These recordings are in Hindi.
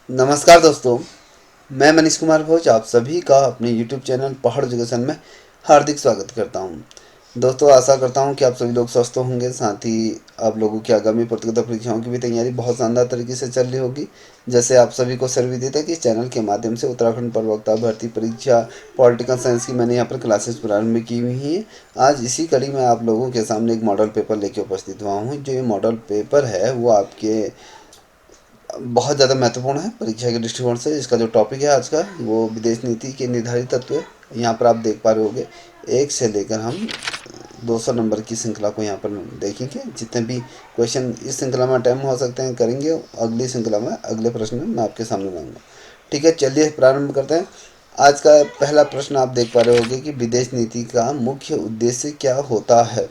नमस्कार दोस्तों, मैं मनीष कुमार भोज आप सभी का अपने YouTube चैनल पहाड़ एजुकेशन में हार्दिक स्वागत करता हूं। दोस्तों, आशा करता हूं कि आप सभी लोग स्वस्थ होंगे। साथ ही आप लोगों की आगामी प्रतियोगिता परीक्षाओं की भी तैयारी बहुत शानदार तरीके से चल रही होगी। जैसे आप सभी को सर्वविदित है कि इस चैनल के माध्यम से उत्तराखंड प्रवक्ता भर्ती परीक्षा पॉलिटिकल साइंस की मैंने यहाँ पर क्लासेस प्रारंभ की हुई हैं। आज इसी कड़ी में आप लोगों के सामने एक मॉडल पेपर लेके उपस्थित हुआ हूँ। जो ये मॉडल पेपर है वो आपके बहुत ज़्यादा महत्वपूर्ण है परीक्षा के दृष्टिकोण से। इसका जो टॉपिक है आज का वो विदेश नीति के निर्धारित तत्व है। यहाँ पर आप देख पा रहे होंगे, एक से लेकर हम 200 नंबर की श्रृंखला को यहाँ पर देखेंगे। जितने भी क्वेश्चन इस श्रृंखला में अटैम्प्ट हो सकते हैं करेंगे, अगली श्रृंखला में अगले प्रश्न में मैं आपके सामने लाऊंगा। ठीक है, चलिए प्रारंभ करते हैं। आज का पहला प्रश्न आप देख पा रहे होंगे कि विदेश नीति का मुख्य उद्देश्य क्या होता है।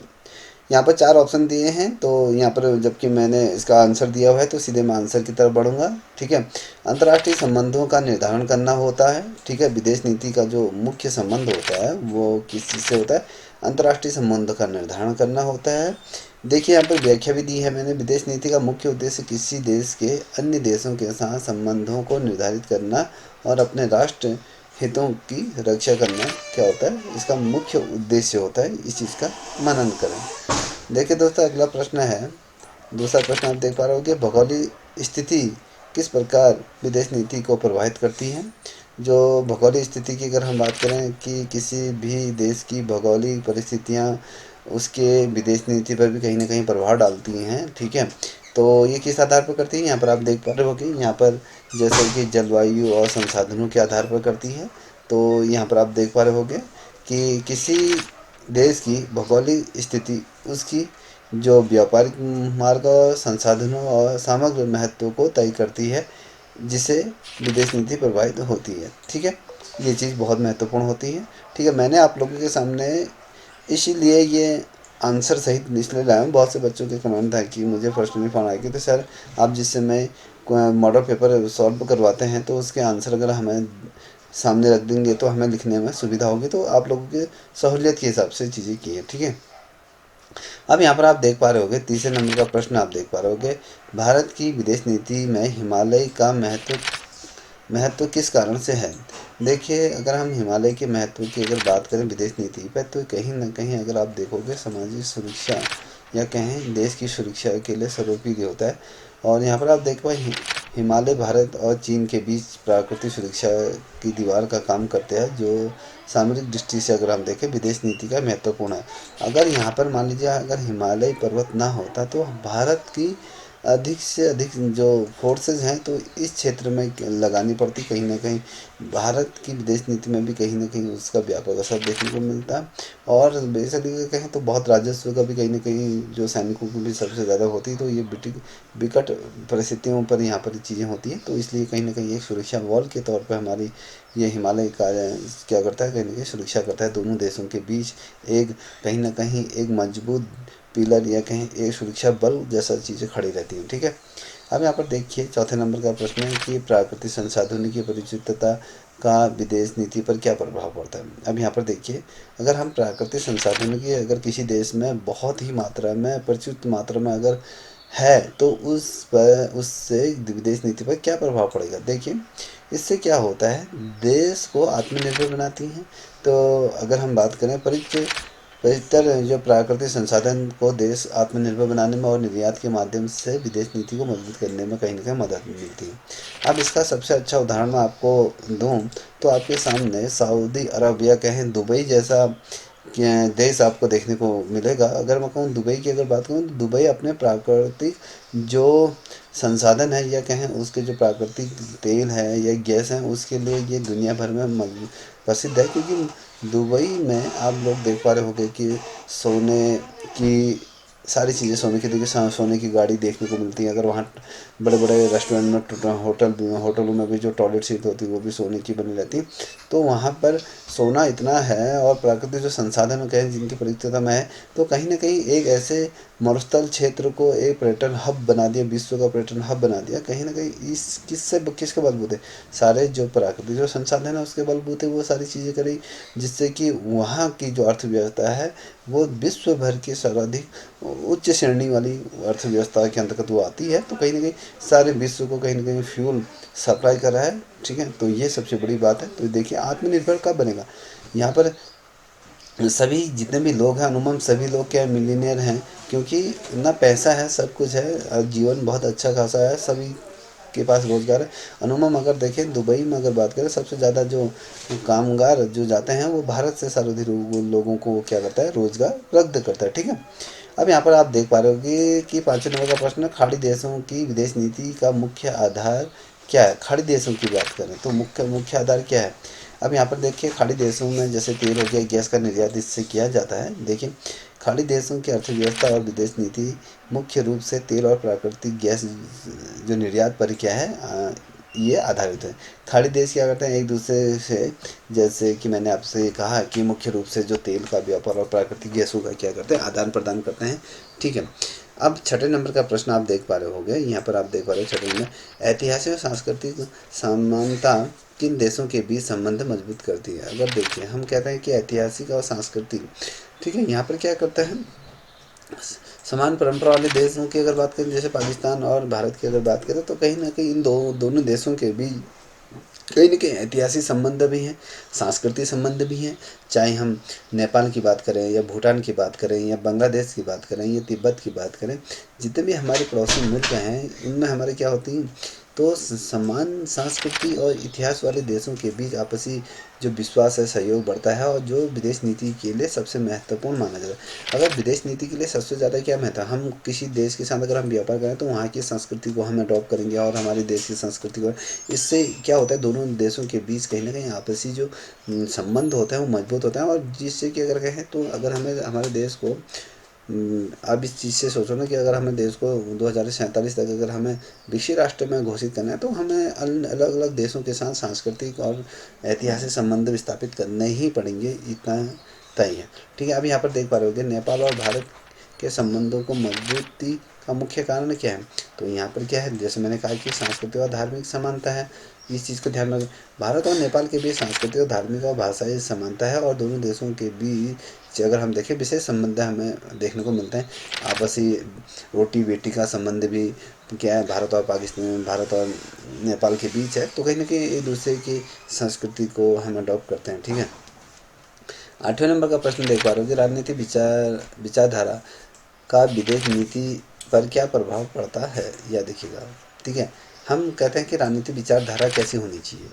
यहाँ पर चार ऑप्शन दिए हैं, तो यहाँ पर जबकि मैंने इसका आंसर दिया हुआ है तो सीधे मैं आंसर की तरफ बढ़ूंगा। ठीक है, अंतर्राष्ट्रीय संबंधों का निर्धारण करना होता है। ठीक है, विदेश नीति का जो मुख्य संबंध होता है वो किस चीज़ से होता है, अंतर्राष्ट्रीय संबंध का निर्धारण करना होता है। देखिए, यहाँ पर व्याख्या भी दी है मैंने। विदेश नीति का मुख्य उद्देश्य किसी देश के अन्य देशों के साथ संबंधों को निर्धारित करना और अपने राष्ट्र हितों की रक्षा करना क्या होता है, इसका मुख्य उद्देश्य होता है। इस चीज़ का मनन करें। देखिए दोस्तों, अगला प्रश्न है। दूसरा प्रश्न आप देख पा रहे हो कि भौगोलिक स्थिति किस प्रकार विदेश नीति को प्रभावित करती है। जो भौगोलिक स्थिति की अगर हम बात करें कि किसी भी देश की भौगोलिक परिस्थितियाँ उसके विदेश नीति पर भी कहीं ना कहीं प्रभाव डालती हैं। ठीक है, तो ये किस आधार पर करती है, यहाँ पर आप देख पा रहे हो कि यहाँ पर जैसे कि जलवायु और संसाधनों के आधार पर करती है। तो यहाँ पर आप देख पा रहे होगे कि किसी देश की भौगोलिक स्थिति उसकी जो व्यापारिक मार्ग और संसाधनों और समग्र महत्व को तय करती है, जिसे विदेश नीति प्रभावित होती है। ठीक है, ये चीज़ बहुत महत्वपूर्ण होती है। ठीक है, मैंने आप लोगों के सामने इसीलिए ये आंसर सहित इसलिए लाया हूँ। बहुत से बच्चों के कमेंट था कि मुझे पर्सनली फ़ोन आया कि तो सर आप जिस समय मॉडल पेपर सॉल्व करवाते हैं तो उसके आंसर अगर हमें सामने रख देंगे तो हमें लिखने में सुविधा होगी। तो आप लोगों के सहूलियत के हिसाब से चीज़ें की हैं। ठीक है, अब यहाँ पर आप देख पा रहे होगे, तीसरे नंबर का प्रश्न आप देख पा रहे होगे, भारत की विदेश नीति में हिमालय का महत्व किस कारण से है। देखिए, अगर हम हिमालय के महत्व की अगर बात करें विदेश नीति पर, तो कहीं ना कहीं अगर आप देखोगे सामाजिक सुरक्षा या कहें देश की सुरक्षा के लिए सर्वोपरि होता है। और यहाँ पर आप देख पाए हिमालय भारत और चीन के बीच प्राकृतिक सुरक्षा की दीवार का काम करते हैं, जो सामरिक दृष्टि से अगर हम देखें विदेश नीति का महत्वपूर्ण है। अगर यहाँ पर मान लीजिए अगर हिमालय पर्वत ना होता तो भारत की अधिक से अधिक जो फोर्सेस हैं तो इस क्षेत्र में लगानी पड़ती। कहीं ना कहीं भारत की विदेश नीति में भी कहीं ना कहीं उसका व्यापक असर देखने को मिलता है। और बेसिकली कहें तो बहुत राजस्व का भी कहीं ना कहीं जो सैनिकों की भी सबसे ज़्यादा होती है। तो ये विकट परिस्थितियों पर यहाँ पर चीज़ें होती हैं, तो इसलिए कहीं ना कहीं एक सुरक्षा वॉल के तौर पर हमारी ये हिमालय का क्या करता है, कहीं ना कहीं सुरक्षा करता है। दोनों देशों के बीच एक कहीं ना कहीं एक मजबूत पिलर या कहीं एक सुरक्षा बल जैसा चीज़ें खड़ी रहती हैं। ठीक है, अब यहाँ पर देखिए चौथे नंबर का प्रश्न है कि प्राकृतिक संसाधनों की परिचितता का विदेश नीति पर क्या प्रभाव पड़ता है। अब यहाँ पर देखिए, अगर हम प्राकृतिक संसाधनों की अगर किसी देश में बहुत ही मात्रा में प्रचुर मात्रा में अगर है तो उस पर उससे विदेश नीति पर क्या प्रभाव पड़ेगा। देखिए, इससे क्या होता है, देश को आत्मनिर्भर बनाती हैं। तो अगर हम बात करें परितर जो प्राकृतिक संसाधन को देश आत्मनिर्भर बनाने में और निर्यात के माध्यम से विदेश नीति को मजबूत करने में कहीं ना कहीं मदद मिलती है। अब इसका सबसे अच्छा उदाहरण मैं आपको दूं तो आपके सामने सऊदी अरब या कहें दुबई जैसा देश आपको देखने को मिलेगा। अगर मैं कहूँ दुबई की अगर बात करूँ तो दुबई अपने प्राकृतिक जो संसाधन है या कहें उसके जो प्राकृतिक तेल है या गैस है उसके लिए ये दुनिया भर में प्रसिद्ध है। क्योंकि दुबई में आप लोग देख पा रहे होंगे कि सोने की सारी चीज़ें, सोने की देखिए सोने की गाड़ी देखने को मिलती है। अगर वहाँ बड़े बड़े रेस्टोरेंट में होटलों में भी जो टॉयलेट सीट होती है वो भी सोने की बनी रहती है। तो वहाँ पर सोना इतना है और प्राकृतिक जो संसाधन कहें जिनकी परिचितता में है, तो कहीं ना कहीं एक ऐसे मरुस्थल क्षेत्र को एक पर्यटन हब बना दिया, विश्व का पर्यटन हब बना दिया। कहीं ना कहीं इस किसके बलबूते, सारे जो प्राकृतिक जो संसाधन है उसके बलबूते वो सारी चीज़ें करी, जिससे कि वहाँ की जो अर्थव्यवस्था है वो विश्व भर की सर्वाधिक उच्च श्रेणी वाली अर्थव्यवस्था के अंतर्गत वो आती है। तो कहीं ना कहीं सारे विश्व को कहीं ना कहीं फ्यूल सप्लाई कर रहा है। ठीक है, तो ये सबसे बड़ी बात है। तो देखिए आत्मनिर्भर कब बनेगा, यहाँ पर सभी जितने भी लोग हैं अनुमान सभी लोग क्या मिलीनियर हैं, क्योंकि ना पैसा है, सब कुछ है और जीवन बहुत अच्छा खासा है, सभी के पास रोज़गार है। अनुमान अगर देखें दुबई में अगर बात करें, सबसे ज़्यादा जो कामगार जो जाते हैं वो भारत से सर्वाधिक लोगों को वो क्या करता है, रोज़गार रद्द करता है। ठीक है, अब यहाँ पर आप देख पा रहे हो कि 5वें नंबर का प्रश्न है, खाड़ी देशों की विदेश नीति का मुख्य आधार क्या है। खाड़ी देशों की बात करें तो मुख्य मुख्य आधार क्या है। अब यहाँ पर देखिए खाड़ी देशों में जैसे तेल हो गया, गैस का निर्यात इससे किया जाता है। देखिए खाड़ी देशों की अर्थव्यवस्था और विदेश नीति मुख्य रूप से तेल और प्राकृतिक गैस जो निर्यात पर क्या है ये आधारित है। खाड़ी देश क्या करते हैं एक दूसरे से, जैसे कि मैंने आपसे कहा कि मुख्य रूप से जो तेल का व्यापार और प्राकृतिक गैसों का क्या करते हैं, आदान प्रदान करते हैं। ठीक है, अब 6 नंबर का प्रश्न आप देख पा रहे होंगे, यहाँ पर आप देख पा रहे हो 6 में, ऐतिहासिक और सांस्कृतिक समानता किन देशों के बीच संबंध मजबूत करती है। अगर देखिए हम कहते हैं कि ऐतिहासिक और सांस्कृतिक, ठीक है, यहाँ पर क्या करता है, समान परंपरा वाले देशों की अगर बात करें जैसे पाकिस्तान और भारत की अगर बात करें, तो कहीं ना कहीं इन दोनों देशों के बीच कहीं न कहीं ऐतिहासिक संबंध भी हैं, सांस्कृतिक संबंध भी हैं। चाहे हम नेपाल की बात करें या भूटान की बात करें या बांग्लादेश की बात करें या तिब्बत की बात करें, जितने भी हमारे पड़ोसी मुल्क हैं उनमें हमारे क्या होती हैं, तो समान संस्कृति और इतिहास वाले देशों के बीच आपसी जो विश्वास है, सहयोग बढ़ता है, और जो विदेश नीति के लिए सबसे महत्वपूर्ण माना जाता है। अगर विदेश नीति के लिए सबसे ज़्यादा क्या महत्व है, हम किसी देश के साथ अगर हम व्यापार करें तो वहाँ की संस्कृति को हम अडॉप्ट करेंगे और हमारे देश की संस्कृति को, इससे क्या होता है दोनों देशों के बीच कहीं ना कहीं आपसी जो संबंध होते हैं वो मजबूत होते हैं। और जिससे कि अगर कहें तो अगर हमें हमारे देश को अब इस चीज़ से सोचो ना कि अगर हमें देश को 2047 तक अगर हमें विकसित राष्ट्र में घोषित करना है, तो हमें अलग अलग देशों के साथ सांस्कृतिक और ऐतिहासिक संबंध स्थापित करने ही पड़ेंगे, इतना तय है। ठीक है, अब यहाँ पर देख पा रहे होगे नेपाल और भारत के संबंधों को मजबूती का मुख्य कारण क्या है। तो यहाँ पर क्या है, जैसे मैंने कहा कि सांस्कृतिक और धार्मिक समानता है, इस चीज़ को ध्यान रखें। भारत और नेपाल के बीच सांस्कृतिक और धार्मिक और भाषाई समानता है, और दोनों देशों के बीच अगर हम देखें विशेष संबंध हमें देखने को मिलते हैं। आपसी रोटी बेटी का संबंध भी क्या है, भारत और पाकिस्तान, भारत और नेपाल के बीच है। तो कहीं ना कहीं एक दूसरे की संस्कृति को हम अडॉप्ट करते हैं। ठीक है, 8वें नंबर का प्रश्न देख पा रहे हो कि राजनीति विचारधारा का विदेश नीति पर क्या प्रभाव पड़ता है, या देखिएगा। ठीक है, हम कहते हैं कि राजनीति विचारधारा कैसी होनी चाहिए,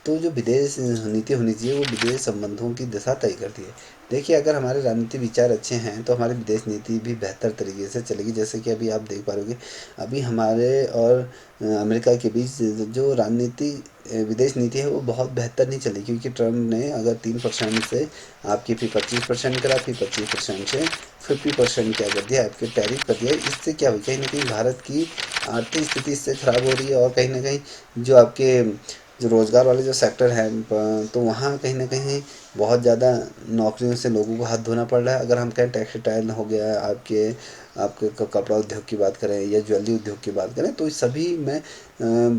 तो जो विदेश नीति होनी चाहिए वो विदेश संबंधों की दिशा तय करती है। देखिए अगर हमारे राजनीति विचार अच्छे हैं तो हमारी विदेश नीति भी बेहतर तरीके से चलेगी। जैसे कि अभी आप देख पा रहे हो, अभी हमारे और अमेरिका के बीच जो राजनीति विदेश नीति है वो बहुत बेहतर नहीं चली, क्योंकि ट्रम्प ने अगर 3% से आपकी फिर 25% करा, फिर 25% से 50% क्या कर दिया, आपके टैरिफ कर दिया। इससे क्या हुई, कहीं ना कहीं भारत की आर्थिक स्थिति इससे ख़राब हो रही है, और कहीं ना कहीं जो आपके जो रोज़गार वाले जो सेक्टर हैं तो वहाँ कहीं ना कहीं बहुत ज़्यादा नौकरियों से लोगों को हाथ धोना पड़ रहा है। अगर हम कहें टेक्सटाइल हो गया, आपके आपके कपड़ा उद्योग की बात करें या ज्वेलरी उद्योग की बात करें, तो इस सभी में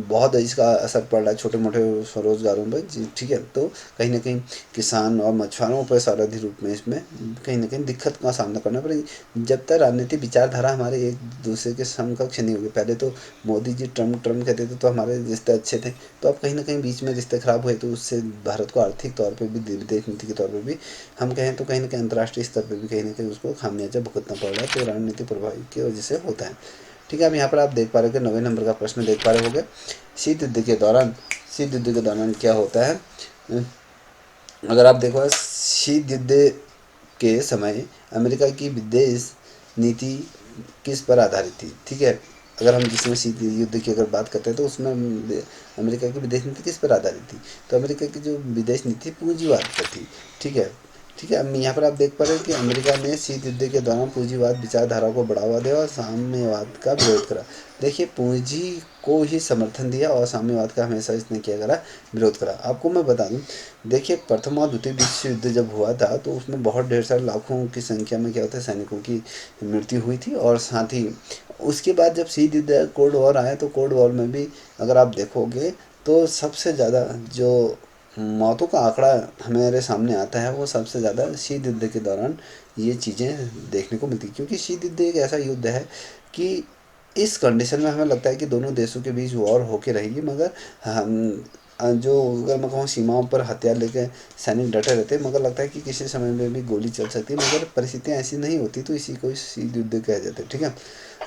बहुत इसका असर पड़ रहा है छोटे मोटे स्वरोजगारों पर। ठीक है, तो कहीं ना कहीं किसान और मछुआरों पर सर्वाधिक रूप में इसमें कहीं ना कहीं दिक्कत का सामना करना पड़ेगा। जब तक राजनीतिक विचारधारा हमारे एक दूसरे के समकक्ष नहीं होगी, पहले तो मोदी जी ट्रम्प कहते थे तो हमारे रिश्ते अच्छे थे, तो अब कहीं ना कहीं बीच में रिश्ते खराब हुए, तो उससे भारत को आर्थिक तौर पर भी विदेश नीति के तौर पर भी हम कहें तो कहीं ना कहीं अंतर्राष्ट्रीय स्तर पर भी कहीं ना कहीं उसको खामियाजा भुगतना पड़ रहा है। तो राजनीतिक प्रभाव की वजह से होता है। ठीक है, अब यहाँ पर आप देख पा रहे हो कि 9वें नंबर का प्रश्न देख पा रहे होंगे, शीत युद्ध के दौरान क्या होता है। अगर आप देखो शीत युद्ध के समय अमेरिका की विदेश नीति किस पर आधारित थी। ठीक है, अगर हम जिसमें शीत युद्ध की अगर बात करते हैं तो उसमें अमेरिका की विदेश नीति किस पर आधारित थी, तो अमेरिका की जो विदेश नीति पूंजीवाद पर थी। ठीक है, ठीक है। अब यहाँ पर आप देख पा रहे हैं कि अमेरिका ने शीत युद्ध के दौरान पूंजीवाद विचारधारा को बढ़ावा दिया और साम्यवाद का विरोध करा। देखिए, पूंजी को ही समर्थन दिया और साम्यवाद का हमेशा इसने क्या करा, विरोध करा। आपको मैं बता दूं, देखिए प्रथम और द्वितीय विश्व युद्ध जब हुआ था तो उसमें बहुत ढेर सारे लाखों की संख्या में क्या होता है, सैनिकों की मृत्यु हुई थी। और साथ ही उसके बाद जब शीत युद्ध कोल्ड वॉर आया तो कोल्ड वॉर में भी अगर आप देखोगे तो सबसे ज़्यादा जो मौतों का आंकड़ा हमारे सामने आता है वो सबसे ज़्यादा शीत युद्ध के दौरान ये चीज़ें देखने को मिलती, क्योंकि शीत युद्ध एक ऐसा युद्ध है कि इस कंडीशन में हमें लगता है कि दोनों देशों के बीच वॉर होके रहेगी, मगर हम जो अगर मैं कहूँ सीमाओं पर हथियार लेके सैनिक डटे रहते हैं, मगर लगता है कि किसी समय में भी गोली चल सकती है, मगर परिस्थितियाँ ऐसी नहीं होती, तो इसी को शीत युद्ध कहा जाता है। ठीक है।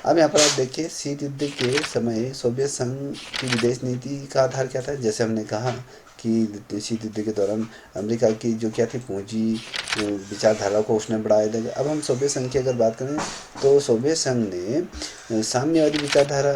अब यहाँ पर आप देखिए, शीत युद्ध के समय सोवियत संघ की विदेश नीति का आधार क्या था। जैसे हमने कहा कि शीत युद्ध के दौरान अमेरिका की जो क्या थी, पूंजी विचारधारा को उसने बढ़ाया दिया। अब हम सोवियत संघ की अगर बात करें तो सोवियत संघ ने साम्यवादी विचारधारा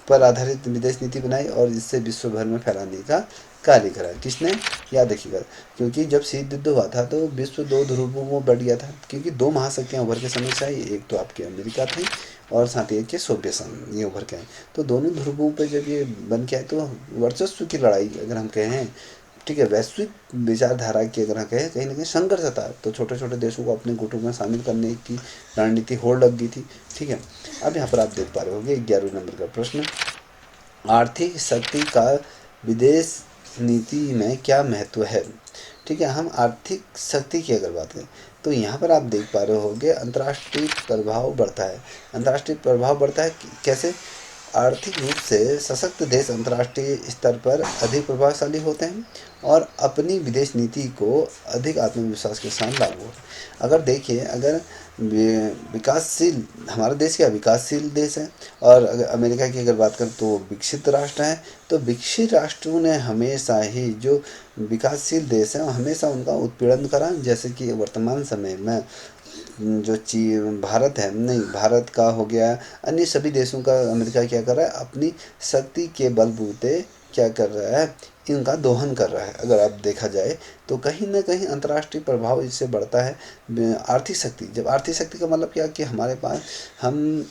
पर आधारित विदेश नीति बनाई और इससे विश्व भर में फैलाने का कार्य करा। किसने, याद रखिएगा, क्योंकि जब शीत युद्ध हुआ था तो विश्व दो ध्रुवों में बढ़ गया था, क्योंकि दो महाशक्तियाँ उभर के समय से आई, एक तो आपकी अमेरिका थी और साथ ही एक के सोवियत संघ, ये उभर के आए। तो दोनों ध्रुवों पे जब ये बन के आए तो वर्चस्व की लड़ाई अगर हम कहें, ठीक है, वैश्विक विचारधारा की अगर हम कहें, कहीं ना कहीं संघर्ष था। तो छोटे छोटे देशों को अपने गुटों में शामिल करने की रणनीति होड़ लग गई थी। ठीक है। अब यहाँ पर आप देख पा रहे होंगे 11वें नंबर का प्रश्न, आर्थिक शक्ति का विदेश नीति में क्या महत्व है। ठीक है। हम आर्थिक शक्ति की अगर बात करें तो यहाँ पर आप देख पा रहे होंगे अंतर्राष्ट्रीय प्रभाव बढ़ता है। अंतर्राष्ट्रीय प्रभाव बढ़ता है कैसे, आर्थिक रूप से सशक्त देश अंतर्राष्ट्रीय स्तर पर अधिक प्रभावशाली होते हैं और अपनी विदेश नीति को अधिक आत्मविश्वास के साथ लागू। अगर देखिए, अगर विकासशील, हमारा देश क्या विकासशील देश है, और अगर अमेरिका की अगर बात करें तो वो विकसित राष्ट्र है। तो विकसित राष्ट्रों ने हमेशा ही जो विकासशील देश है हमेशा उनका उत्पीड़न करा। जैसे कि वर्तमान समय में जो भारत है, नहीं, भारत का हो गया, अन्य सभी देशों का अमेरिका क्या कर रहा है, अपनी शक्ति के बलबूते क्या कर रहा है, इनका दोहन कर रहा है। अगर आप देखा जाए तो कहीं ना कहीं अंतर्राष्ट्रीय प्रभाव इससे बढ़ता है। आर्थिक शक्ति, जब आर्थिक शक्ति का मतलब क्या कि हमारे पास हम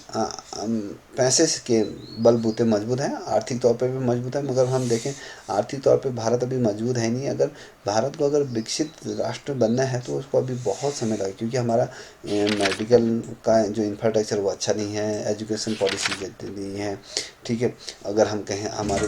पैसे के बलबूते मजबूत हैं, आर्थिक तौर पे भी मजबूत है, मगर हम देखें आर्थिक तौर पे भारत अभी मजबूत है नहीं। अगर भारत को अगर विकसित राष्ट्र बनना है तो उसको अभी बहुत समय लगेगा, क्योंकि हमारा मेडिकल का जो इंफ्रास्ट्रक्चर वो अच्छा नहीं है, एजुकेशन पॉलिसी नहीं है। ठीक है। अगर हम कहें हमारे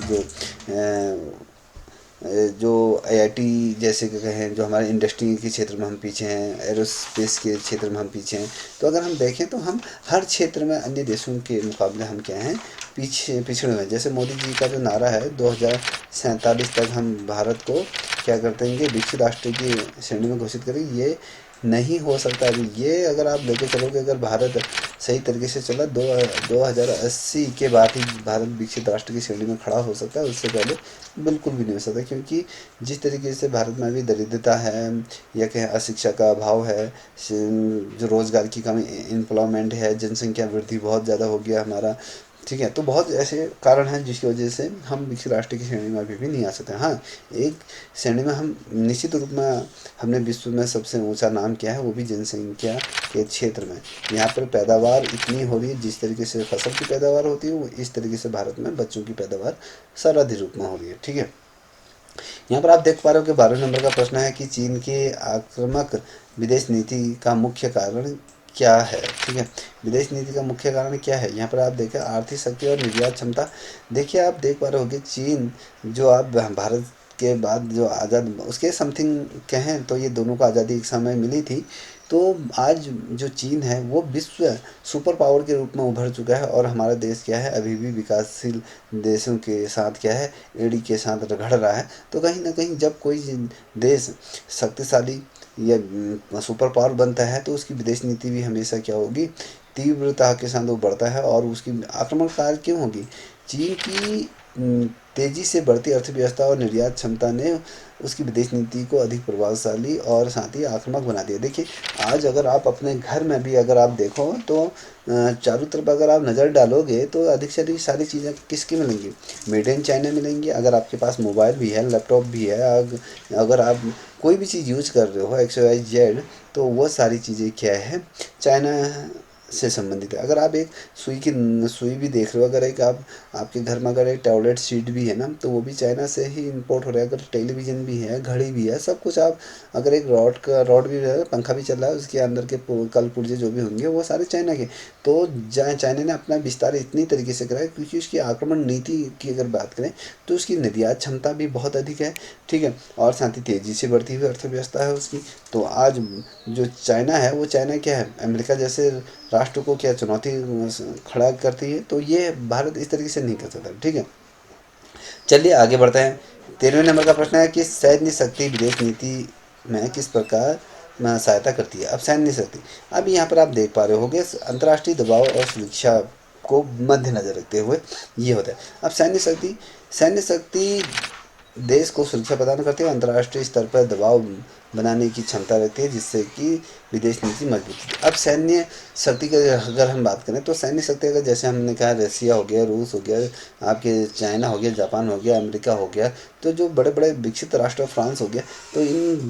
जो आईआईटी जैसे कि कहें, जो हमारे इंडस्ट्री के क्षेत्र में हम पीछे हैं, एरोस्पेस के क्षेत्र में हम पीछे हैं। तो अगर हम देखें तो हम हर क्षेत्र में अन्य देशों के मुकाबले हम क्या हैं, पिछड़े हुए हैं। जैसे मोदी जी का जो नारा है 2047 तक हम भारत को क्या करते हैं, विकसित राष्ट्र की श्रेणी में घोषित करेंगे, ये नहीं हो सकता। अभी ये अगर आप लेके चलोगे, अगर भारत सही तरीके से चला 2080 के बाद ही भारत विकसित राष्ट्र की श्रेणी में खड़ा हो सकता है, उससे पहले बिल्कुल भी नहीं हो सकता। क्योंकि जिस तरीके से भारत में अभी दरिद्रता है या कहें अशिक्षा का अभाव है, जो रोज़गार की कमी, एम्प्लॉयमेंट है, जनसंख्या वृद्धि बहुत ज़्यादा हो गया हमारा। ठीक है। तो बहुत ऐसे कारण हैं जिसकी वजह से हम विकसित राष्ट्र की श्रेणी में अभी भी नहीं आ सकते। हाँ, एक श्रेणी में हम निश्चित रूप में, हमने विश्व में सबसे ऊंचा नाम किया है, वो भी जनसंख्या के क्षेत्र में। यहाँ पर पैदावार इतनी हो रही है, जिस तरीके से फसल की पैदावार होती है वो इस तरीके से भारत में बच्चों की पैदावार सर्वाधिक रूप में हो रही है। ठीक है। यहाँ पर आप देख पा रहे हो कि 12 नंबर का प्रश्न है कि चीन की आक्रामक विदेश नीति का मुख्य कारण क्या है। ठीक है। विदेश नीति का मुख्य कारण क्या है, यहाँ पर आप देखें आर्थिक शक्ति और निर्यात क्षमता। देखिए, आप देख पा रहे होंगे चीन जो आप भारत के बाद जो आज़ाद, उसके समथिंग कहें तो ये दोनों को आज़ादी एक समय मिली थी। तो आज जो चीन है वो विश्व सुपर पावर के रूप में उभर चुका है, और हमारा देश क्या है, अभी भी विकासशील देशों के साथ क्या है, एड़ी के साथ रगड़ रहा है। तो कहीं ना कहीं जब कोई देश शक्तिशाली या सुपर पावर बनता है तो उसकी विदेश नीति भी हमेशा क्या होगी, तीव्रता के साथ वो बढ़ता है। और उसकी आक्रमणकारी क्यों होगी, चीन की तेज़ी से बढ़ती अर्थव्यवस्था और निर्यात क्षमता ने उसकी विदेश नीति को अधिक प्रभावशाली और साथ ही आक्रामक बना दिया। देखिए, आज अगर आप अपने घर में भी अगर आप देखो तो चारों तरफ अगर आप नज़र डालोगे तो अधिक से अधिक सारी चीज़ें किसकी मिलेंगी, मेड इन चाइना मिलेंगी। अगर आपके पास मोबाइल भी है, लैपटॉप भी है, अगर आप कोई भी चीज़ यूज कर रहे हो एक्स वाई जेड, तो वो सारी चीज़ें क्या है, चाइना से संबंधित है। अगर आप एक सुई भी देख रहे हो, अगर एक आप आपके घर में अगर एक टॉयलेट सीट भी है ना, तो वो भी चाइना से ही इंपोर्ट हो रहा है। अगर टेलीविज़न भी है, घड़ी भी है, सब कुछ आप अगर एक रॉड भी है, पंखा भी चल रहा है, उसके अंदर के कल पुर्जे जो भी होंगे वो सारे चाइना के। तो चाइना ने अपना विस्तार इतनी तरीके से करा है क्योंकि उसकी आक्रमण नीति की अगर बात करें तो उसकी निर्यात क्षमता भी बहुत अधिक है, ठीक है, और साथ ही तेज़ी से बढ़ती हुई अर्थव्यवस्था है उसकी। तो आज जो चाइना है वो चाइना क्या है, अमेरिका जैसे राष्ट्र को क्या चुनौती खड़ा करती है, तो ये भारत इस तरीके से नहीं कर सकता, ठीक है। चलिए आगे बढ़ते हैं। 13वें नंबर का प्रश्न है कि सैन्य शक्ति विदेश नीति में किस प्रकार सहायता करती है। अब सैन्य शक्ति, अब यहाँ पर आप देख पा रहे होंगे अंतर्राष्ट्रीय दबाव और सुरक्षा को मद्देनजर रखते हुए ये होता है। अब सैन्य शक्ति देश को सुरक्षा प्रदान करती है, अंतर्राष्ट्रीय स्तर पर दबाव बनाने की क्षमता रखती है, जिससे कि विदेश नीति मजबूत होती है। अब सैन्य शक्ति की अगर हम बात करें तो सैन्य शक्ति अगर जैसे हमने कहा रसिया हो गया, रूस हो गया, आपके चाइना हो गया, जापान हो गया, अमेरिका हो गया, तो जो बड़े बड़े विकसित राष्ट्र फ्रांस हो गया, तो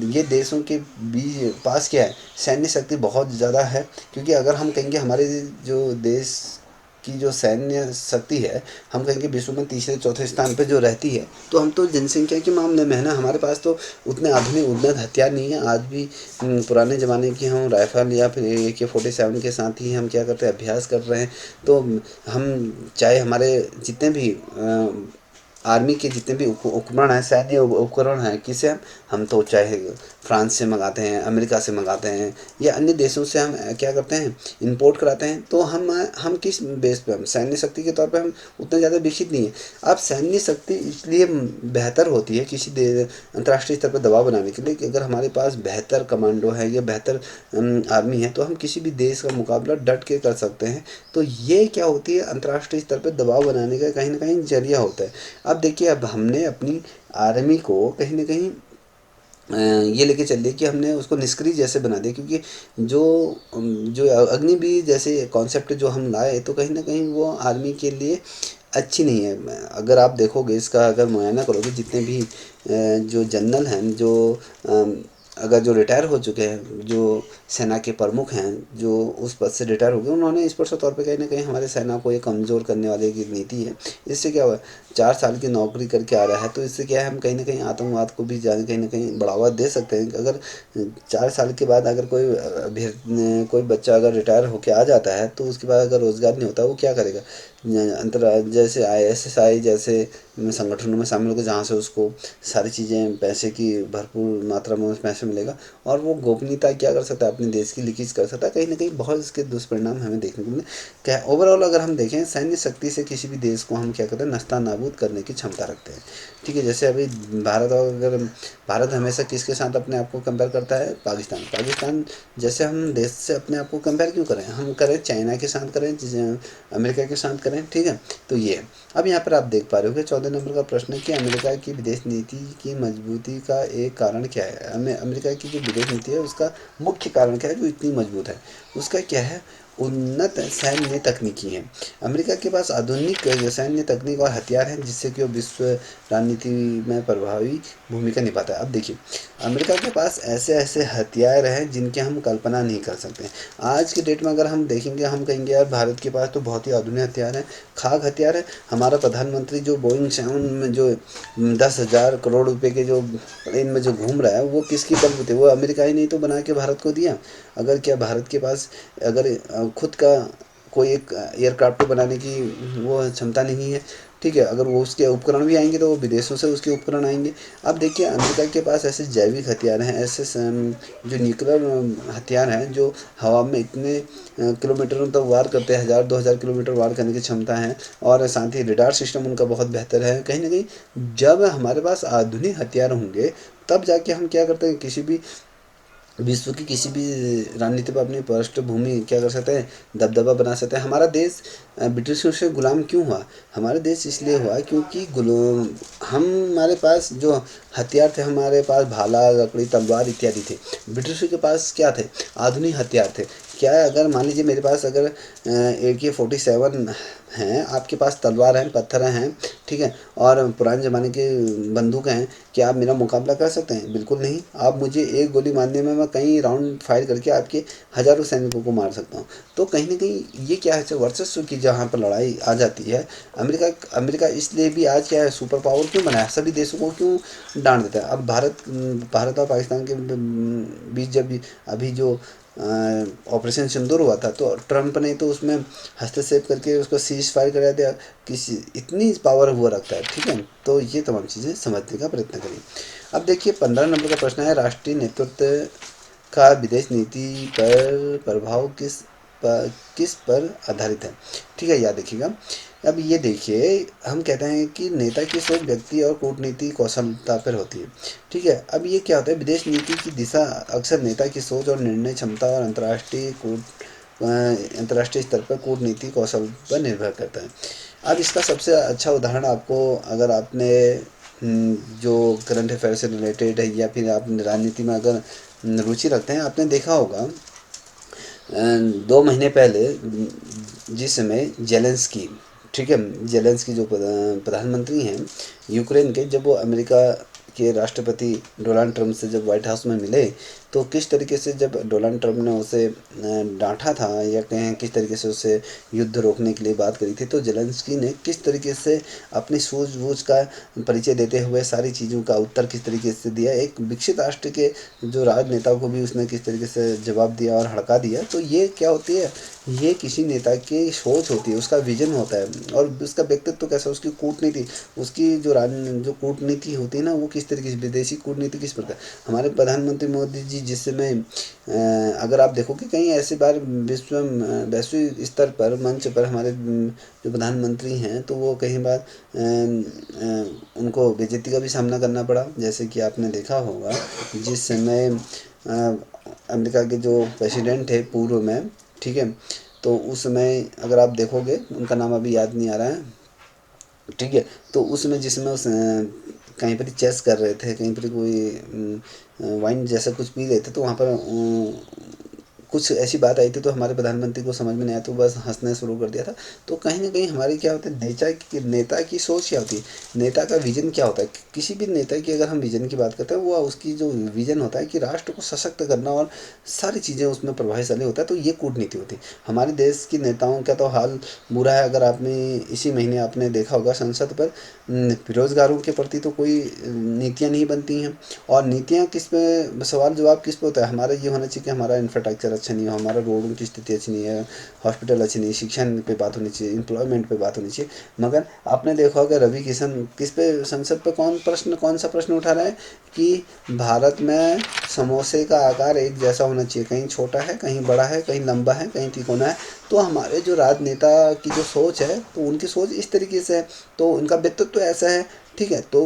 ये देशों के बीच पास क्या है, सैन्य शक्ति बहुत ज़्यादा है। क्योंकि अगर हम कहेंगे हमारे जो देश की जो सैन्य शक्ति है, हम कहेंगे विश्व में तीसरे चौथे स्थान पे जो रहती है, तो हम तो जनसंख्या के मामले में है ना, हमारे पास तो उतने आधुनिक उन्नत हथियार नहीं है आज भी। पुराने ज़माने की हम राइफल या फिर AK-47 के साथ ही हम क्या करते हैं, अभ्यास कर रहे हैं। तो हम चाहे हमारे जितने भी आर्मी के जितने भी उपकरण हैं, सैन्य उपकरण हैं, किसे हम तो चाहे फ्रांस से मंगाते हैं, अमेरिका से मंगाते हैं, या अन्य देशों से हम क्या करते हैं, इंपोर्ट कराते हैं। तो हम किस बेस पे, हम सैन्य शक्ति के तौर पे हम उतने ज़्यादा विकसित नहीं है। अब सैन्य शक्ति इसलिए बेहतर होती है किसी अंतर्राष्ट्रीय स्तर पर दबाव बनाने के लिए कि अगर हमारे पास बेहतर कमांडो है या बेहतर आर्मी है, तो हम किसी भी देश का मुकाबला डट के कर सकते हैं। तो ये क्या होती है, अंतर्राष्ट्रीय स्तर पर दबाव बनाने का कहीं ना कहीं जरिया होता है। अब देखिए, अब हमने अपनी आर्मी को कहीं ना कहीं ये लेके चल दिया कि हमने उसको निष्क्रिय जैसे बना दिया। क्योंकि जो जो अग्निवीर जैसे कॉन्सेप्ट जो हम लाए, तो कहीं ना कहीं वो आर्मी के लिए अच्छी नहीं है। अगर आप देखोगे इसका अगर मुआयना करोगे, जितने भी जो जनरल हैं, जो अगर जो रिटायर हो चुके हैं, जो सेना के प्रमुख हैं, जो उस पद से रिटायर हो गए, उन्होंने स्पष्ट तौर पे कहीं ना कहीं हमारे सेना को ये कमज़ोर करने वाले की नीति है। इससे क्या हुआ, 4 साल की नौकरी करके आ रहा है, तो इससे क्या है, हम कहीं ना कहीं आतंकवाद को भी ज़्यादा कहीं ना कहीं बढ़ावा दे सकते हैं। अगर 4 साल के बाद अगर कोई बच्चा अगर रिटायर होके आ जाता है, तो उसके बाद अगर रोज़गार नहीं होता, वो क्या करेगा, जैसे ISSI जैसे संगठनों में शामिल होकर, जहाँ से उसको सारी चीज़ें पैसे की भरपूर मात्रा में पैसे मिलेगा, और वो गोपनीयता क्या कर सकता है, अपने देश की लीकेज कर सकता है। कहीं ना कहीं बहुत इसके दुष्परिणाम हमें देखने को मिले। क्या ओवरऑल अगर हम देखें, सैन्य शक्ति से किसी भी देश को हम क्या करते हैं, नस्ता नाबूद करने की क्षमता रखते हैं, ठीक है। जैसे अभी भारत, और अगर भारत हमेशा किसके साथ अपने आप को कंपेयर करता है, पाकिस्तान जैसे हम देश से अपने आप को कंपेयर क्यों करें, हम करें चाइना के साथ करें, अमेरिका के साथ करें, ठीक है। तो ये अब यहाँ पर आप देख पा रहे हो कि 14 नंबर का प्रश्न है कि अमेरिका की विदेश नीति की मजबूती का एक कारण क्या है। अमेरिका की जो विदेश नीति है उसका मुख्य कारण क्या है जो इतनी मजबूत है, उसका क्या है, उन्नत सैन्य तकनीकी है। अमेरिका के पास आधुनिक सैन्य तकनीक और हथियार हैं, जिससे कि वो विश्व राजनीति में प्रभावी भूमिका निभाता है। अब देखिए, अमेरिका के पास ऐसे ऐसे हथियार हैं जिनकी हम कल्पना नहीं कर सकते। आज के डेट में अगर हम देखेंगे, हम कहेंगे यार भारत के पास तो बहुत ही आधुनिक हथियार हैं, खाक हथियार है। हमारा प्रधानमंत्री जो बोइंग 7 में जो 10,000 करोड़ रुपए के जो प्लेन में जो घूम रहा है, वो किसकी बलबूते, वो अमेरिका ही नहीं तो बना के भारत को दिया। अगर क्या भारत के पास अगर खुद का कोई एक एयरक्राफ्ट बनाने की वो क्षमता नहीं है, ठीक है, अगर वो उसके उपकरण भी आएंगे तो वो विदेशों से उसके उपकरण आएंगे। अब देखिए, अमेरिका के पास ऐसे जैविक हथियार हैं, ऐसे जो न्यूक्लियर हथियार हैं, जो हवा में इतने किलोमीटरों तक वार करते हैं, 1,000-2,000 किलोमीटर वार करने की क्षमता है, और साथ ही रडार सिस्टम उनका बहुत बेहतर है। कहीं ना कहीं जब हमारे पास आधुनिक हथियार होंगे, तब जाके हम क्या करते हैं, किसी भी विश्व की किसी भी रणनीति पर अपनी पृष्ठभूमि क्या कर सकते हैं, दबदबा बना सकते हैं। हमारा देश ब्रिटिशों से गुलाम क्यों हुआ? हमारा देश इसलिए हुआ क्योंकि गुलाम हमारे पास जो हथियार थे, हमारे पास भाला, लकड़ी, तलवार इत्यादि थे। ब्रिटिशों के पास क्या थे? आधुनिक हथियार थे। क्या है, अगर मान लीजिए मेरे पास अगर AK-47 हैं, आपके पास तलवार हैं, पत्थर हैं, ठीक है, और पुराने ज़माने के बंदूकें हैं, क्या आप मेरा मुकाबला कर सकते हैं? बिल्कुल नहीं। आप मुझे एक गोली मारने में मैं कई राउंड फायर करके आपके हज़ारों सैनिकों को मार सकता हूँ। तो कहीं न कहीं ये क्या है, वर्चस्व की जहाँ पर लड़ाई आ जाती है। अमेरिका अमेरिका इसलिए भी आज क्या है, सुपर पावर क्यों बना है, सभी देशों को क्यों डांट देता है। अब भारत और पाकिस्तान के बीच जब अभी जो ऑपरेशन सिंदूर हुआ था, तो ट्रंप ने तो उसमें हस्तक्षेप करके उसको सीज फायर करा दिया। किसी इतनी पावर वो रखता है, ठीक है। तो ये तमाम चीज़ें समझने का प्रयत्न करिए। अब देखिए 15 नंबर का प्रश्न है, राष्ट्रीय नेतृत्व का विदेश नीति पर प्रभाव किस पर आधारित है? ठीक है, याद रखिएगा। अब ये देखिए, हम कहते हैं कि नेता की सोच व्यक्ति और कूटनीति कौशलता पर होती है, ठीक है। अब ये क्या होता है, विदेश नीति की दिशा अक्सर नेता की सोच और निर्णय क्षमता और अंतर्राष्ट्रीय स्तर पर कूटनीति कौशल पर निर्भर करता है। अब इसका सबसे अच्छा उदाहरण आपको, अगर आपने जो करंट अफेयर से रिलेटेड है या फिर आप राजनीति में अगर रुचि रखते हैं, आपने देखा होगा 2 महीने पहले जिस समय जेलेंस्की, ठीक है, जेलेंस्की जो प्रधानमंत्री हैं यूक्रेन के, जब वो अमेरिका के राष्ट्रपति डोनाल्ड ट्रंप से जब व्हाइट हाउस में मिले, तो किस तरीके से जब डोनाल्ड ट्रंप ने उसे डांटा था, या कहें किस तरीके से उसे युद्ध रोकने के लिए बात करी थी, तो जेलेंस्की ने किस तरीके से अपनी सूझबूझ का परिचय देते हुए सारी चीज़ों का उत्तर किस तरीके से दिया, एक विकसित राष्ट्र के जो राजनेता को भी उसने किस तरीके से जवाब दिया और हड़का दिया। तो ये क्या होती है, ये किसी नेता की सोच होती है, उसका विजन होता है, और उसका व्यक्तित्व कैसा, उसकी कूटनीति, उसकी जो कूटनीति होती है ना, वो किस तरीके से, विदेशी कूटनीति किस प्रकार। हमारे प्रधानमंत्री मोदी जी जिस समय अगर आप देखोगे कहीं ऐसे बार वैश्विक स्तर पर मंच पर हमारे जो प्रधानमंत्री हैं, तो वो कई बार उनको बेइज्जती का भी सामना करना पड़ा। जैसे कि आपने देखा होगा जिस समय अमेरिका के जो प्रेसिडेंट थे पूर्व में, ठीक है, तो उस समय अगर आप देखोगे, उनका नाम अभी याद नहीं आ रहा है, ठीक है, तो उसमें जिसमें कहीं पर चेस कर रहे थे, कहीं पर कोई वाइन जैसा कुछ पी रहे थे, तो वहाँ पर कुछ ऐसी बात आई थी, तो हमारे प्रधानमंत्री को समझ में नहीं आया, तो बस हंसने शुरू कर दिया था। तो कहीं ना कहीं हमारी क्या होता है, नेता की सोच क्या होती है, नेता का विजन क्या होता है। किसी भी नेता की अगर हम विजन की बात करते हैं, वो उसकी जो विजन होता है कि राष्ट्र को सशक्त करना और सारी चीज़ें उसमें प्रभावशाली होता है, तो ये कूटनीति होती है। हमारे देश की नेताओं का तो हाल बुरा है। अगर आपने इसी महीने आपने देखा होगा संसद पर बेरोजगारों के प्रति तो कोई नीतियाँ नहीं बनती हैं। और नीतियाँ किस पे, सवाल जवाब किस पे होता है, हमारा ये होना चाहिए कि हमारा इंफ्रास्ट्रक्चर अच्छा नहीं हो, हमारा रोडों की स्थिति अच्छी नहीं है, हॉस्पिटल अच्छी नहीं है, शिक्षा पे बात होनी चाहिए, एम्प्लॉयमेंट पे बात होनी चाहिए। मगर आपने देखा होगा रवि किशन किस पे, संसद पे कौन सा प्रश्न उठा रहा है कि भारत में समोसे का आकार एक जैसा होना चाहिए, कहीं छोटा है, कहीं बड़ा है, कहीं लंबा है, कहीं तिकोना है। तो हमारे जो राजनेता की जो सोच है, तो उनकी सोच इस तरीके से है, तो उनका व्यक्तित्व तो ऐसा है, ठीक है। तो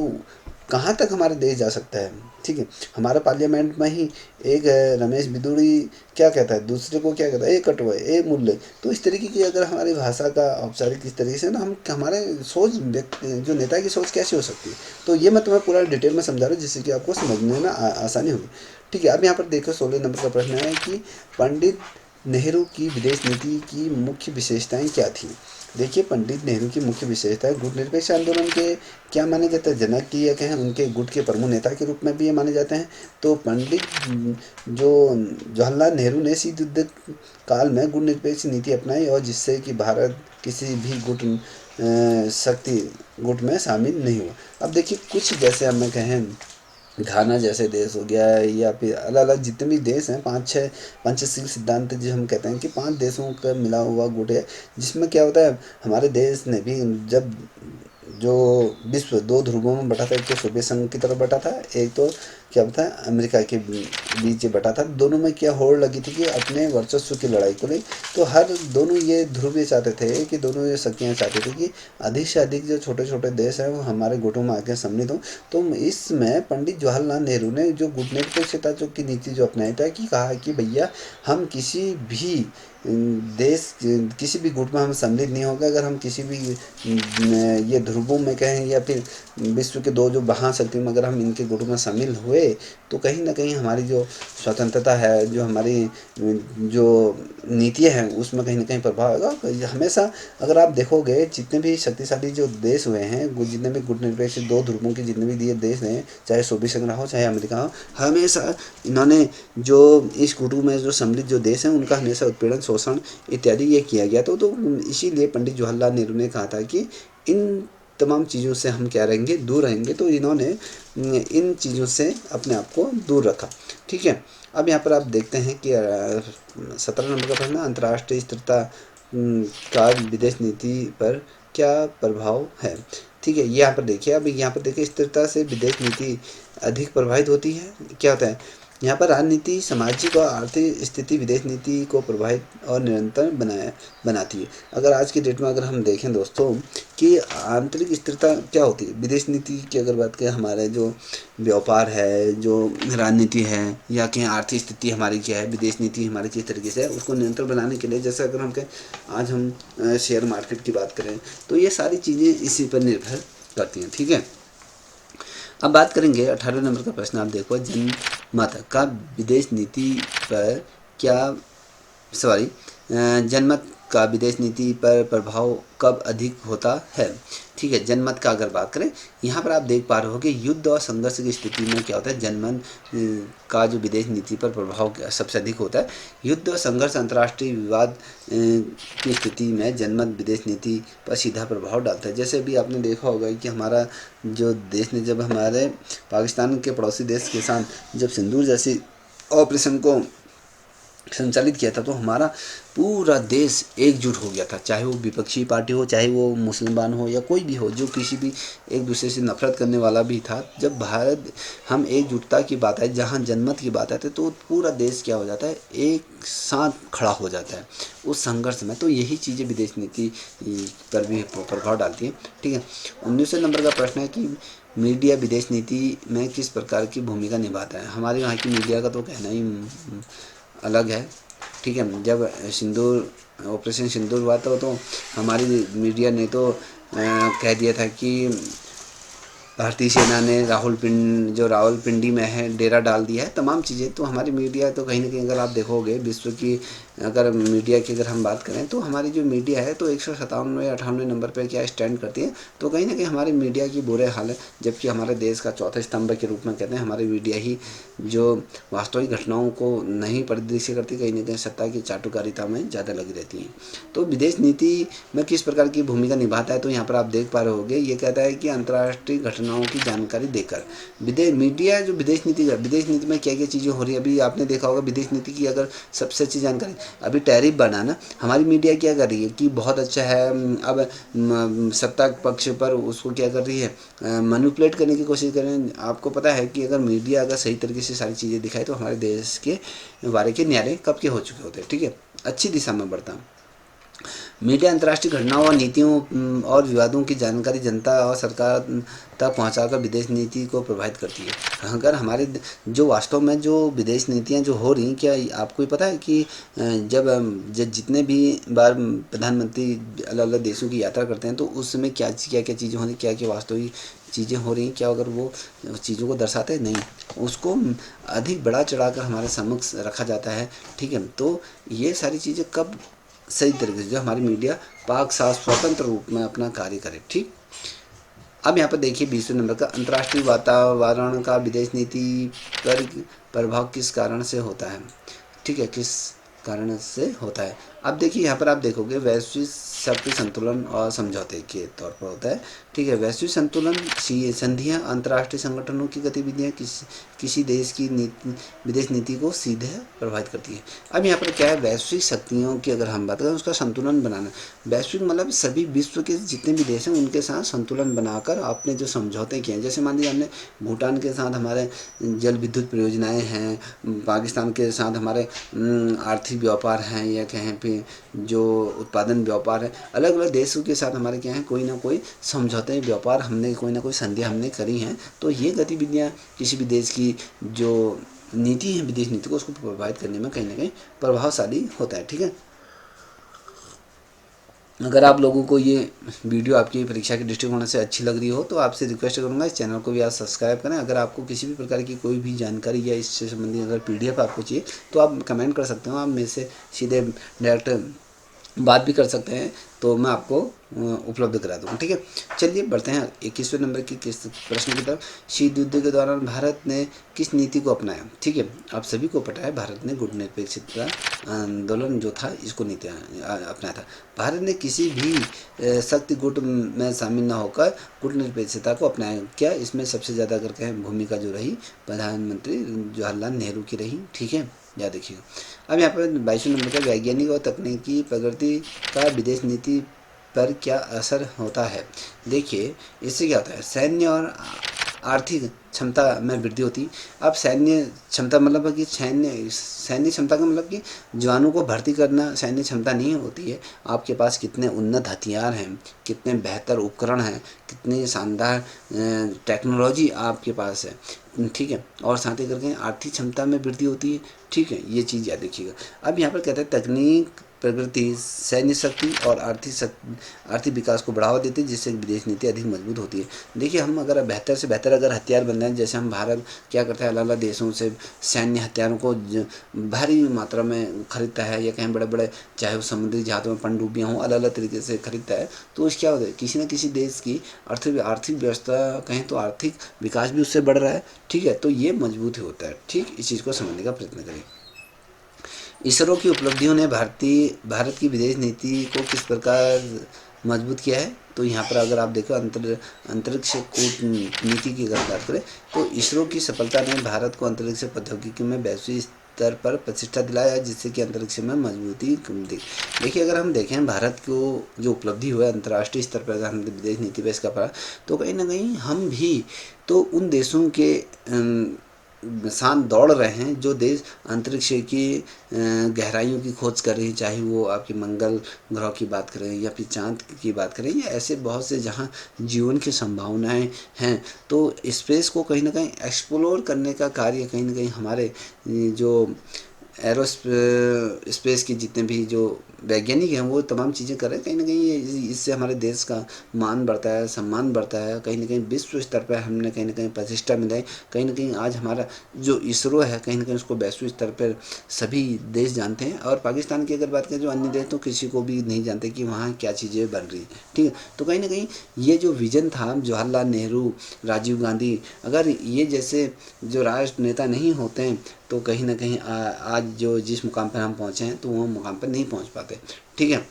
कहाँ तक हमारा देश जा सकता है, ठीक है। हमारा पार्लियामेंट में ही एक रमेश बिदुड़ी क्या कहता है, दूसरे को क्या कहता है, ए कटवा ए मुल्ले। तो इस तरीके की अगर हमारी भाषा का औपचारिक इस तरीके से ना, हम हमारे सोच जो नेता की सोच कैसी हो सकती है। तो ये मैं तुम्हें पूरा डिटेल में समझा रहा हूँ, जिससे कि आपको समझने में आसानी होगी, ठीक है। अब यहाँ पर देखो 16 नंबर का प्रश्न है कि पंडित नेहरू की विदेश नीति की मुख्य विशेषताएं क्या थी। देखिए, पंडित नेहरू की मुख्य विशेषताएं गुट निरपेक्ष आंदोलन के क्या माने जाते हैं, जनक की, या कहें उनके गुट के प्रमुख नेता के रूप में भी ये माने जाते हैं। तो पंडित जो जवाहरलाल नेहरू ने शीत युद्ध काल में गुट निरपेक्ष नीति अपनाई, और जिससे कि भारत किसी भी शक्ति गुट में शामिल नहीं हुआ। अब देखिए, कुछ जैसे हमें कहें घाना जैसे देश हो गया, या फिर अलग अलग जितने भी देश हैं, 5-6 पंचशील सिद्धांत जो हम कहते हैं कि 5 देशों का मिला हुआ गुट है, जिसमें क्या होता है, हमारे देश ने भी जब जो विश्व दो ध्रुवों में बटा था, एक तो सोवियत संघ की तरफ बटा था, एक तो क्या था अमेरिका के बीच बटा था। दोनों में क्या होड़ लगी थी कि अपने वर्चस्व की लड़ाई को ले। तो हर दोनों ये ध्रुव ये चाहते थे कि दोनों ये शक्तियाँ चाहती थी कि अधिक से अधिक जो छोटे छोटे देश हैं वो हमारे गुटों में आके सम्मिलित हों। तो इसमें पंडित जवाहरलाल नेहरू ने जो गुटनिरपेक्षता जो की नीति जो अपनाई था कि कहा कि भैया हम किसी भी देश किसी भी गुट में हम सम्मिलित नहीं होगा। अगर हम किसी भी ये ध्रुवों में कहें या फिर विश्व के दो जो महाशक्ति में अगर हम इनके गुटों में शामिल हुए तो कहीं ना कहीं हमारी जो स्वतंत्रता है, जो हमारी जो नीतियाँ हैं उसमें कहीं ना कहीं प्रभाव होगा। हमेशा अगर आप देखोगे जितने भी शक्तिशाली जो देश हुए हैं, जितने भी गुटनिरपेक्ष दो ध्रुवों के जितने भी ये देश हैं, चाहे सोवियत संघ हो चाहे अमेरिका हो, हमेशा इन्होंने जो इस गुटों में जो सम्मिलित जो देश हैं उनका हमेशा उत्पीड़न, शोषण इत्यादि ये किया गया। तो इसीलिए पंडित जवाहरलाल नेहरू ने कहा था कि इन तमाम चीज़ों से हम क्या रहेंगे, दूर रहेंगे। तो इन्होंने इन चीज़ों से अपने आप को दूर रखा। ठीक है, अब यहाँ पर आप देखते हैं कि 17 नंबर का प्रश्न, अंतर्राष्ट्रीय स्थिरता का विदेश नीति पर क्या प्रभाव है। ठीक है, यहाँ पर देखिए, अब यहाँ पर देखिए स्थिरता से विदेश नीति अधिक प्रभावित होती है। क्या होता है यहाँ पर, राजनीति, सामाजिक और आर्थिक स्थिति विदेश नीति को प्रभावित और निरंतर बनाती है। अगर आज की डेट में अगर हम देखें दोस्तों कि आंतरिक स्थिरता क्या होती है विदेश नीति की अगर बात करें, हमारे जो व्यापार है, जो राजनीति है या कहीं आर्थिक स्थिति हमारी क्या है, विदेश नीति हमारी किस तरीके से है, उसको निरंतर बनाने के लिए, जैसे अगर हम कहें आज हम शेयर मार्केट की बात करें तो ये सारी चीज़ें इसी पर निर्भर करती हैं। ठीक है, अब बात करेंगे 18 नंबर का प्रश्न। आप देखो, जनमत का विदेश नीति पर क्या जनमत का विदेश नीति पर प्रभाव कब अधिक होता है। ठीक है, जनमत का अगर बात करें, यहाँ पर आप देख पा रहे हो कि युद्ध और संघर्ष की स्थिति में क्या होता है, जनमत का जो विदेश नीति पर प्रभाव सबसे अधिक होता है। युद्ध और संघर्ष, अंतर्राष्ट्रीय विवाद की स्थिति में जनमत विदेश नीति पर सीधा प्रभाव डालता है। जैसे अभी आपने देखा होगा कि हमारा जो देश ने जब हमारे पाकिस्तान के पड़ोसी देश के साथ जब सिंदूर जैसी ऑपरेशन को संचालित किया था तो हमारा पूरा देश एकजुट हो गया था, चाहे वो विपक्षी पार्टी हो, चाहे वो मुसलमान हो या कोई भी हो, जो किसी भी एक दूसरे से नफरत करने वाला भी था। जब भारत हम एकजुटता की बात है, जहाँ जनमत की बात आती है तो पूरा देश क्या हो जाता है, एक साथ खड़ा हो जाता है उस संघर्ष में। तो यही चीज़ें विदेश नीति पर भी प्रभाव डालती हैं। ठीक है, 19 नंबर का प्रश्न है कि मीडिया विदेश नीति में किस प्रकार की भूमिका निभाता है। हमारे यहाँ की मीडिया का तो कहना ही अलग है। ठीक है, जब सिंदूर ऑपरेशन सिंदूर हुआ था तो हमारी मीडिया ने तो कह दिया था कि भारतीय सेना ने रावलपिंडी में है डेरा डाल दिया है, तमाम चीज़ें। तो हमारी मीडिया तो कहीं ना कहीं अगर आप देखोगे विश्व की अगर मीडिया की अगर हम बात करें तो हमारी जो मीडिया है तो 157 या 98 नंबर पर क्या स्टैंड करती है। तो कहीं ना कहीं हमारी मीडिया की बुरे हाल है, जबकि हमारे देश का चौथे स्तंभ के रूप में कहते हैं हमारी मीडिया ही जो वास्तविक घटनाओं को नहीं परिदृश्य करती, कहीं ना कहीं सत्ता की चाटुकारिता में ज़्यादा लगी रहती है। तो विदेश नीति में किस प्रकार की भूमिका निभाता है, तो यहाँ पर आप देख पा रहे होंगे ये कहता है कि अंतर्राष्ट्रीय घटनाओं की जानकारी देकर मीडिया जो विदेश नीति में क्या क्या चीज़ें हो रही है। अभी आपने देखा होगा विदेश नीति की अगर सबसे अच्छी जानकारी, अभी टैरिफ बनाना, हमारी मीडिया क्या कर रही है कि बहुत अच्छा है, अब सत्ता पक्ष पर उसको क्या कर रही है, मैनिपुलेट करने की कोशिश कर रहे हैं। आपको पता है कि अगर मीडिया अगर सही तरीके से सारी चीज़ें दिखाए तो हमारे देश के बारे के न्यारे कब के हो चुके होते हैं। ठीक है, अच्छी दिशा में बढ़ता हूँ। मीडिया अंतर्राष्ट्रीय घटनाओं और नीतियों और विवादों की जानकारी जनता और सरकार तक पहुंचाकर विदेश नीति को प्रभावित करती है। अगर हमारे जो वास्तव में जो विदेश नीतियां जो हो रही, क्या आपको पता है कि जब जितने भी बार प्रधानमंत्री अलग अलग देशों की यात्रा करते हैं तो उस समय क्या क्या चीज़ें हो रही, क्या क्या वास्तविक चीज़ें हो रही, क्या अगर वो चीज़ों को दर्शाते हैं, नहीं, उसको अधिक बढ़ा चढ़ाकर हमारे समक्ष रखा जाता है। ठीक है, तो ये सारी चीज़ें कब सही तरीके से जो हमारी मीडिया पाक साथ स्वतंत्र रूप में अपना कार्य करे। ठीक, अब यहाँ पर देखिए 20वें नंबर का, अंतर्राष्ट्रीय वातावरण का विदेश नीति पर प्रभाव किस कारण से होता है। ठीक है, किस कारण से होता है। अब देखिए यहाँ पर आप देखोगे वैश्विक शक्ति संतुलन और समझौते के तौर पर होता है। ठीक है, वैश्विक संतुलन संधियाँ अंतर्राष्ट्रीय संगठनों की गतिविधियाँ किसी देश की विदेश नीति को सीधे प्रभावित करती है। अब यहाँ पर क्या है, वैश्विक शक्तियों की अगर हम बात करें उसका संतुलन बनाना। वैश्विक मतलब सभी विश्व के जितने भी देश हैं उनके साथ संतुलन बनाकर आपने जो समझौते किए हैं, जैसे मान लीजिए हमने भूटान के साथ हमारे जल विद्युत परियोजनाएँ हैं, पाकिस्तान के साथ हमारे आर्थिक व्यापार हैं, या कहें पे जो उत्पादन व्यापार है, अलग अलग देशों के साथ हमारे क्या है, कोई ना कोई समझौते व्यापार हमने कोई ना कोई संधियाँ हमने करी हैं। तो ये गतिविधियाँ किसी भी देश की जो नीति है, विदेश नीति को, उसको प्रभावित करने में कहीं ना कहीं प्रभावशाली होता है। ठीक है, अगर आप लोगों को ये वीडियो आपकी परीक्षा के दृष्टिकोण से अच्छी लग रही हो तो आपसे रिक्वेस्ट करूंगा इस चैनल को भी आप सब्सक्राइब करें। अगर आपको किसी भी प्रकार की कोई भी जानकारी या इससे संबंधित अगर PDF आपको चाहिए तो आप कमेंट कर सकते हो, आप मेरे से सीधे डायरेक्ट बात भी कर सकते हैं, तो मैं आपको उपलब्ध करा दूँगा। ठीक है, चलिए बढ़ते हैं 21वें नंबर की किस प्रश्न की तरफ। शीत युद्ध के दौरान भारत ने किस नीति को अपनाया? ठीक है, आप सभी को पता है भारत ने गुटनिरपेक्षता आंदोलन जो था इसको नीति अपनाया था। भारत ने किसी भी शक्ति गुट में शामिल न होकर गुटनिरपेक्षता को अपनाया। क्या इसमें सबसे ज़्यादा अगर कहें भूमिका जो रही प्रधानमंत्री जवाहरलाल नेहरू की रही। ठीक है, याद रखिएगा। अब यहाँ पर 22वें नंबर का वैज्ञानिक और तकनीकी प्रगति का विदेश नीति पर क्या असर होता है? देखिए इससे क्या होता है, सैन्य और आर्थिक क्षमता में वृद्धि होती। अब सैन्य क्षमता मतलब कि सैन्य क्षमता का मतलब कि जवानों को भर्ती करना सैन्य क्षमता नहीं होती है। आपके पास कितने उन्नत हथियार हैं, कितने बेहतर उपकरण हैं, कितनी शानदार टेक्नोलॉजी आपके पास है। ठीक है, और साथ ही करके आर्थिक क्षमता में वृद्धि होती है। ठीक है, ये चीज़ याद रखिएगा। अब यहाँ पर कहते हैं तकनीक प्रगति सैन्य शक्ति और आर्थिक विकास को बढ़ावा देती है, जिससे विदेश नीति अधिक मजबूत होती है। देखिए हम अगर बेहतर से बेहतर अगर हथियार बन रहे हैं, जैसे हम भारत क्या करता है, अलग अलग देशों से सैन्य हथियारों को भारी मात्रा में खरीदता है, या कहीं बड़े बड़े चाहे वो समुद्री जहाज़ों में पनडुब्बियाँ हों, अलग अलग तरीके से खरीदता है। तो उससे क्या होता है, किसी न किसी देश की आर्थिक व्यवस्था कहें तो आर्थिक विकास भी उससे बढ़ रहा है। ठीक है, तो ये मजबूत ही होता है। ठीक, इस चीज़ को समझने का प्रयत्न करें। इसरो की उपलब्धियों ने भारत की विदेश नीति को किस प्रकार मजबूत किया है? तो यहाँ पर अगर आप देखो अंतरिक्ष कूटनीति की अगर बात करें तो इसरो की सफलता ने भारत को अंतरिक्ष प्रौद्योगिकी में वैश्विक स्तर पर प्रतिष्ठा दिलाया है, जिससे कि अंतरिक्ष में मजबूती देखिए अगर हम देखें भारत को जो उपलब्धि हुआ अंतर्राष्ट्रीय स्तर पर, हम विदेश नीति पर इसका पढ़ा, तो कहीं ना कहीं हम भी तो उन देशों के साथ दौड़ रहे हैं जो देश अंतरिक्ष की गहराइयों की खोज कर रही है, चाहे वो आपके मंगल ग्रह की बात करें या फिर चांद की बात करें, या ऐसे बहुत से जहां जीवन की संभावनाएं हैं। तो स्पेस को कहीं ना कहीं एक्सप्लोर करने का कार्य कहीं ना कहीं हमारे जो एरोस्पेस की जितने भी जो वैज्ञानिक हैं वो तमाम चीज़ें कर रहे हैं। कहीं ना कहीं इससे हमारे देश का मान बढ़ता है, सम्मान बढ़ता है, कहीं ना कहीं विश्व स्तर पर हमने कहीं ना कहीं प्रतिष्ठा मिलाई। कहीं ना कहीं आज हमारा जो इसरो है कहीं ना कहीं उसको वैश्विक स्तर पर सभी देश जानते हैं, और पाकिस्तान की अगर बात करें जो अन्य देश तो किसी को भी नहीं जानते कि वहाँ क्या चीज़ें बन रही हैं। ठीक है, तो कहीं ना कहीं ये जो विजन था जवाहरलाल नेहरू, राजीव गांधी, अगर ये जैसे जो राष्ट्र नेता नहीं होते हैं तो कहीं ना कहीं आज जो जिस मुकाम पर हम पहुँचे हैं तो वो मुकाम पर नहीं पहुँच पाते। ठीक है,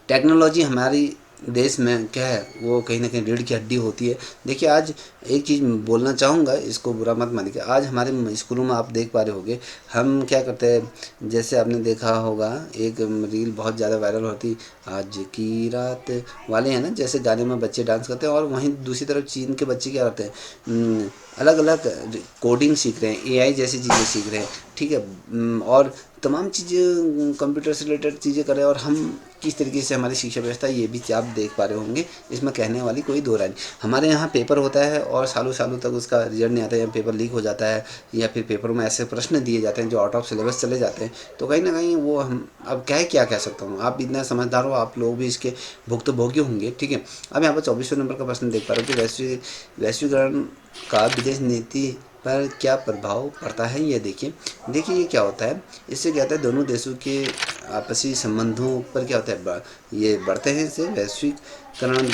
टेक्नोलॉजी हमारी देश में क्या है वो कहीं ना कहीं रीढ़ की हड्डी होती है। देखिए आज एक चीज़ बोलना चाहूँगा, इसको बुरा मत मानिए, आज हमारे स्कूलों में आप देख पा रहे होंगे हम क्या करते हैं, जैसे आपने देखा होगा एक रील बहुत ज़्यादा वायरल होती, आज की रात वाले हैं ना, जैसे गाने में बच्चे डांस करते हैं, और वहीं दूसरी तरफ चीन के बच्चे क्या करते हैं, अलग अलग कोडिंग सीख रहे हैं, AI जैसी चीज़ें सीख रहे हैं। ठीक है, और तमाम चीज़ें कंप्यूटर से रिलेटेड चीज़ें कर रहे हैं, और हम किस तरीके से हमारी शिक्षा व्यवस्था ये भी आप देख पा रहे होंगे, इसमें कहने वाली कोई दो राय नहीं। हमारे यहाँ पेपर होता है और सालों सालों तक उसका रिजल्ट नहीं आता है, या पेपर लीक हो जाता है, या फिर पेपरों में ऐसे प्रश्न दिए जाते हैं जो आउट ऑफ सिलेबस चले जाते हैं। तो कहीं ना कहीं वो हम अब क्या कह सकता हूँ, आप इतना समझदार हो, आप लोग भी इसके भुक्तभोगी होंगे। ठीक है, अब यहाँ पर 24वें नंबर का प्रश्न देख पा रहे हो कि वैश्वीकरण का विदेश नीति पर क्या प्रभाव पड़ता है, ये देखिए ये क्या होता है, इससे क्या होता है दोनों देशों के आपसी संबंधों पर क्या होता है, ये बढ़ते हैं। इससे वैश्वीकरण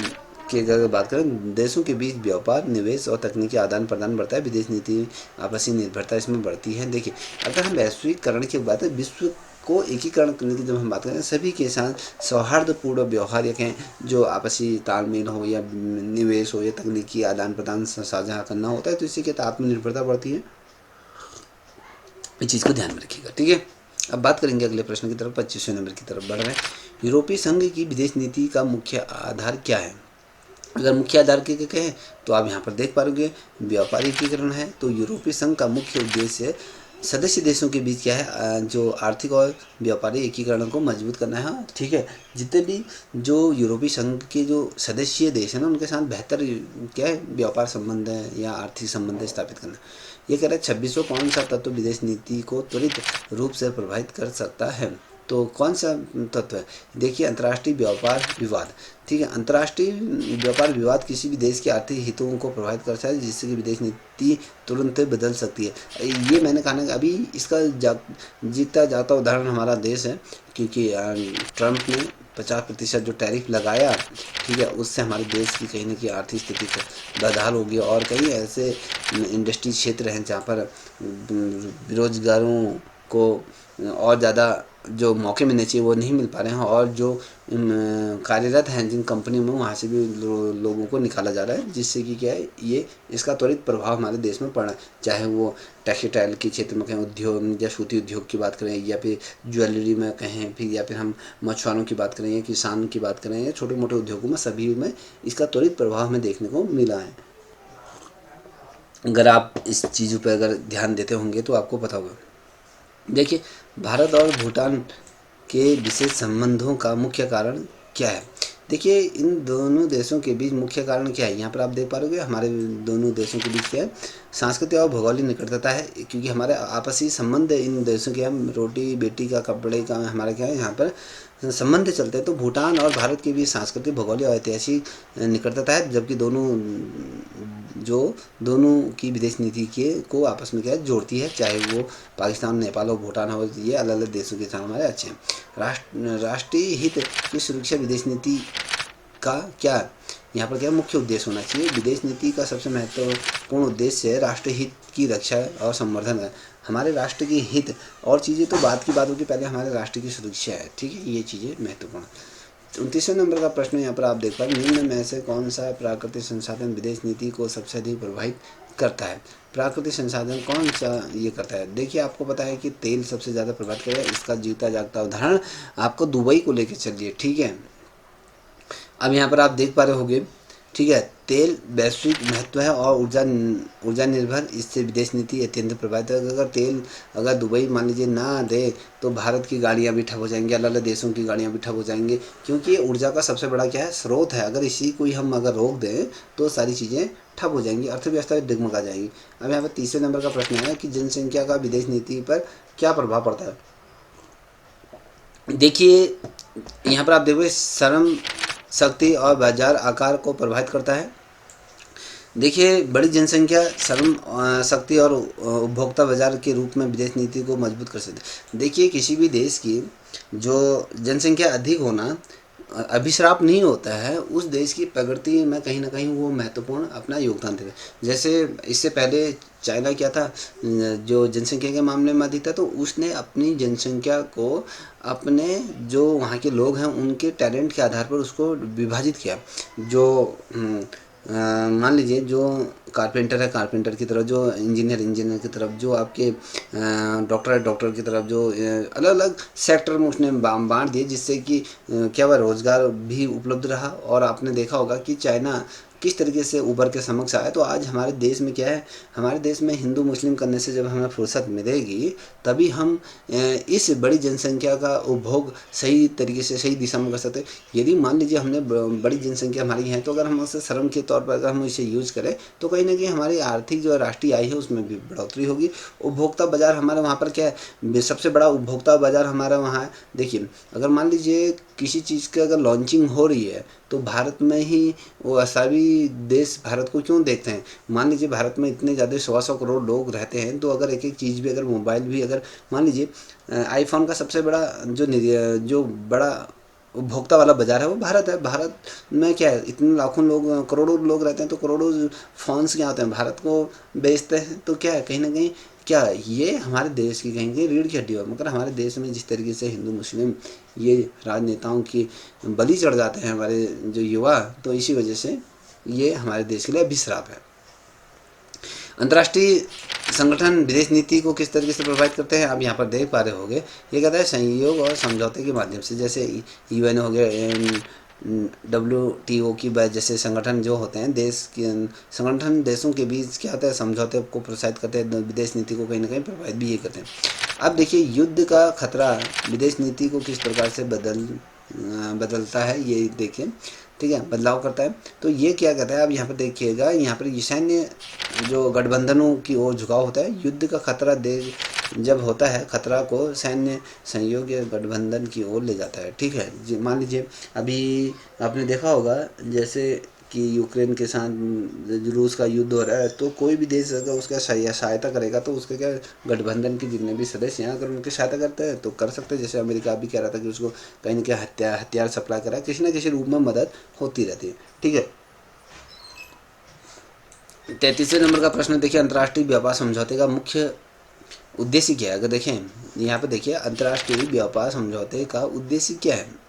की अगर बात करें देशों के बीच व्यापार, निवेश और तकनीकी आदान प्रदान बढ़ता है, विदेश नीति आपसी निर्भरता इसमें बढ़ती है। देखिए अगर हम वैश्वीकरण की बात है, विश्व को एकीकरण करने की जब हम बात करें, सभी के साथ सौहार्दपूर्ण व्यवहार या कहें जो आपसी तालमेल हो या निवेश हो या तकनीकी आदान प्रदान साझा करना होता है, तो इससे क्या आत्मनिर्भरता बढ़ती है। इस चीज़ को ध्यान में रखिएगा, ठीक है। अब बात करेंगे अगले प्रश्न की तरफ, 25वें नंबर की तरफ बढ़ रहे हैं। यूरोपीय संघ की विदेश नीति का मुख्य आधार क्या है। अगर मुख्य आधार के कहें तो आप यहाँ पर देख पाओगे व्यापारी एकीकरण है। तो यूरोपीय संघ का मुख्य उद्देश्य सदस्य देशों के बीच क्या है, जो आर्थिक और व्यापारी एकीकरण को मजबूत करना है, ठीक है। जितने भी जो यूरोपीय संघ के जो सदस्यीय देश हैं ना, उनके साथ बेहतर क्या है व्यापार संबंध है या आर्थिक संबंध स्थापित करना। ये कह रहा है 26वां कौन सा तत्व विदेश नीति को त्वरित रूप से प्रभावित कर सकता है। तो कौन सा तत्व है, देखिए अंतर्राष्ट्रीय व्यापार विवाद, ठीक है। अंतर्राष्ट्रीय व्यापार विवाद किसी भी देश के आर्थिक हितों को प्रभावित करता है, जिससे कि विदेश नीति तुरंत बदल सकती है। ये मैंने कहा ना, अभी इसका जीता जाता उदाहरण हमारा देश है, क्योंकि ट्रंप ने 50% जो टैरिफ लगाया, ठीक है, उससे हमारे देश की कहीं ना कहीं आर्थिक स्थिति बदहाल हो गई। और कई ऐसे इंडस्ट्री क्षेत्र हैं जहाँ पर बेरोजगारों को और ज़्यादा जो मौके मिलने चाहिए वो नहीं मिल पा रहे हैं, और जो कार्यरत हैं जिन कंपनियों में, वहाँ से भी लोगों को निकाला जा रहा है, जिससे कि क्या है ये इसका त्वरित प्रभाव हमारे देश में पड़ा। चाहे वो टेक्सटाइल के क्षेत्र में कहें, उद्योग या सूती उद्योग की बात करें, या फिर ज्वेलरी में कहें, फिर या फिर हम मछुआरों की बात करें या किसान की बात करें या छोटे मोटे उद्योगों में, सभी में इसका त्वरित प्रभाव हमें देखने को मिला है। अगर आप इस चीज़ों पर अगर ध्यान देते होंगे तो आपको पता होगा। देखिए भारत और भूटान के विशेष संबंधों का मुख्य कारण क्या है। देखिए इन दोनों देशों के बीच मुख्य कारण क्या है, यहाँ पर आप देख पा रहे हो हमारे दोनों देशों के बीच क्या है, सांस्कृतिक और भौगोलिक निकटता है। क्योंकि हमारे आपसी संबंध इन देशों के, हम रोटी बेटी का कपड़े का हमारा क्या है यहाँ पर संबंध चलते हैं। तो भूटान और भारत के बीच सांस्कृतिक भौगोलिक और ऐतिहासिक निकटता है, जबकि दोनों की विदेश नीति के को आपस में क्या जोड़ती है, चाहे वो पाकिस्तान, नेपाल और भूटान हो, ये अलग अलग देशों के साथ हमारे अच्छे हैं। राष्ट्रीय हित की सुरक्षा विदेश नीति का क्या यहाँ पर क्या मुख्य उद्देश्य होना चाहिए। विदेश नीति का सबसे महत्वपूर्ण उद्देश्य है राष्ट्रीय हित की रक्षा और संवर्धन है। हमारे राष्ट्र की हित और चीज़ें तो बाद की बात होगी, पहले हमारे राष्ट्र की सुरक्षा है, ठीक है, ये चीज़ें महत्वपूर्ण। 29वें नंबर का प्रश्न यहाँ पर आप देख पाए, निम्न में से कौन सा प्राकृतिक संसाधन विदेश नीति को सबसे अधिक प्रभावित करता है। प्राकृतिक संसाधन कौन सा ये करता है। देखिए आपको पता है कि तेल सबसे ज़्यादा प्रभावित करेगा। इसका जीता जागता उदाहरण आपको दुबई को लेकर चलिए, ठीक है। अब यहाँ पर आप देख पा रहे होंगे, ठीक है, तेल वैश्विक महत्व है और ऊर्जा निर्भर, इससे विदेश नीति अत्यंत प्रभावित है। अगर दुबई मान लीजिए ना दे तो भारत की गाड़ियाँ भी ठप हो जाएंगी, अलग अलग देशों की गाड़ियाँ भी ठप हो जाएंगी, क्योंकि ये ऊर्जा का सबसे बड़ा क्या है स्रोत है। अगर इसी को हम अगर रोक दें तो सारी चीज़ें ठप हो जाएंगी, अर्थव्यवस्था डगमगा जाएगी। अब यहाँ पर 30वें नंबर का प्रश्न है कि जनसंख्या का विदेश नीति पर क्या प्रभाव पड़ता है। देखिए यहाँ पर आप देखोगे श्रम शक्ति और बाजार आकार को प्रभावित करता है। देखिए बड़ी जनसंख्या श्रम शक्ति और उपभोक्ता बाजार के रूप में विदेश नीति को मजबूत कर सकती है। देखिए किसी भी देश की जो जनसंख्या अधिक होना अभिश्राप नहीं होता है, उस देश की प्रगति में कहीं ना कहीं वो महत्वपूर्ण अपना योगदान देते हैं। जैसे इससे पहले चाइना क्या था, जो जनसंख्या के मामले में अधिक था, तो उसने अपनी जनसंख्या को अपने जो वहाँ के लोग हैं उनके टैलेंट के आधार पर उसको विभाजित किया। जो मान लीजिए जो कारपेंटर है कारपेंटर की तरफ, जो इंजीनियर की तरफ, जो आपके डॉक्टर है डॉक्टर की तरफ, जो अलग अलग सेक्टर में उसने बांट दिए, जिससे कि क्या हुआ रोज़गार भी उपलब्ध रहा। और आपने देखा होगा कि चाइना किस तरीके से उभर के समक्ष आया। तो आज हमारे देश में क्या है, हमारे देश में हिंदू मुस्लिम करने से जब हमें फुर्सत मिलेगी तभी हम इस बड़ी जनसंख्या का उपभोग सही तरीके से सही दिशा में कर सकते हैं। यदि मान लीजिए हमने बड़ी जनसंख्या हमारी है, तो अगर हम उसे श्रम के तौर पर अगर हम इसे यूज़ करें तो कहीं ना कहीं हमारी आर्थिक जो राष्ट्रीय आय है उसमें भी बढ़ोतरी होगी। उपभोक्ता बाजार हमारे वहाँ पर क्या है, सबसे बड़ा उपभोक्ता बाजार हमारा वहाँ है। देखिए अगर मान लीजिए किसी चीज़ की अगर लॉन्चिंग हो रही है तो भारत में ही वो सभी देश भारत को क्यों देखते हैं। मान लीजिए भारत में इतने ज़्यादा 100 करोड़ लोग रहते हैं, तो अगर एक एक चीज़ भी अगर मोबाइल भी अगर मान लीजिए आईफोन का सबसे बड़ा जो बड़ा उपभोक्ता वाला बाजार है वो भारत है। भारत में क्या है, इतने लाखों लोग, करोड़ों लोग रहते हैं, तो करोड़ों फ़ोन्स क्या होते हैं, भारत को बेचते हैं। तो क्या है, कहीं ना कहीं क्या ये हमारे देश की कहीं कहीं रीढ़ की हड्डी है। मगर हमारे देश में जिस तरीके से हिंदू मुस्लिम ये राजनेताओं की बलि चढ़ जाते हैं हमारे जो युवा, तो इसी वजह से ये हमारे देश के लिए अभिश्राप है। अंतर्राष्ट्रीय संगठन विदेश नीति को किस तरीके से प्रभावित करते हैं, आप यहाँ पर देख पा रहे होंगे। ये कहता है सहयोग और समझौते के माध्यम से, जैसे यूएन हो गया, WTO की जैसे संगठन जो होते हैं, देश के संगठन देशों के बीच क्या होता है, समझौते को प्रोत्साहित करते हैं, विदेश नीति को कहीं ना कहीं प्रभावित भी ये करते हैं। अब देखिए, युद्ध का खतरा विदेश नीति को किस प्रकार से बदलता है, ये देखिए, ठीक है, बदलाव करता है। तो ये क्या कहता है, अब यहाँ पर देखिएगा, यहाँ पर सैन्य जो गठबंधनों की ओर झुकाव होता है। युद्ध का खतरा जब होता है, खतरा को सैन्य सहयोग या गठबंधन की ओर ले जाता है, ठीक है। मान लीजिए अभी आपने देखा होगा, जैसे कि यूक्रेन के साथ रूस का युद्ध हो रहा है, तो कोई भी देश अगर उसका सहायता करेगा, तो उसके क्या, गठबंधन के जितने भी सदस्य हैं अगर उनकी सहायता करते हैं तो कर सकते हैं। जैसे अमेरिका अभी कह रहा था कि उसको कहीं ना कहीं हथियार सप्लाई करा, किसी न किसी रूप में मदद होती रहती है, ठीक है। 33वें नंबर का प्रश्न देखिए, अंतर्राष्ट्रीय व्यापार समझौते का मुख्य उद्देश्य क्या है। अगर देखें यहाँ पे देखिए, अंतर्राष्ट्रीय व्यापार समझौते का उद्देश्य क्या है।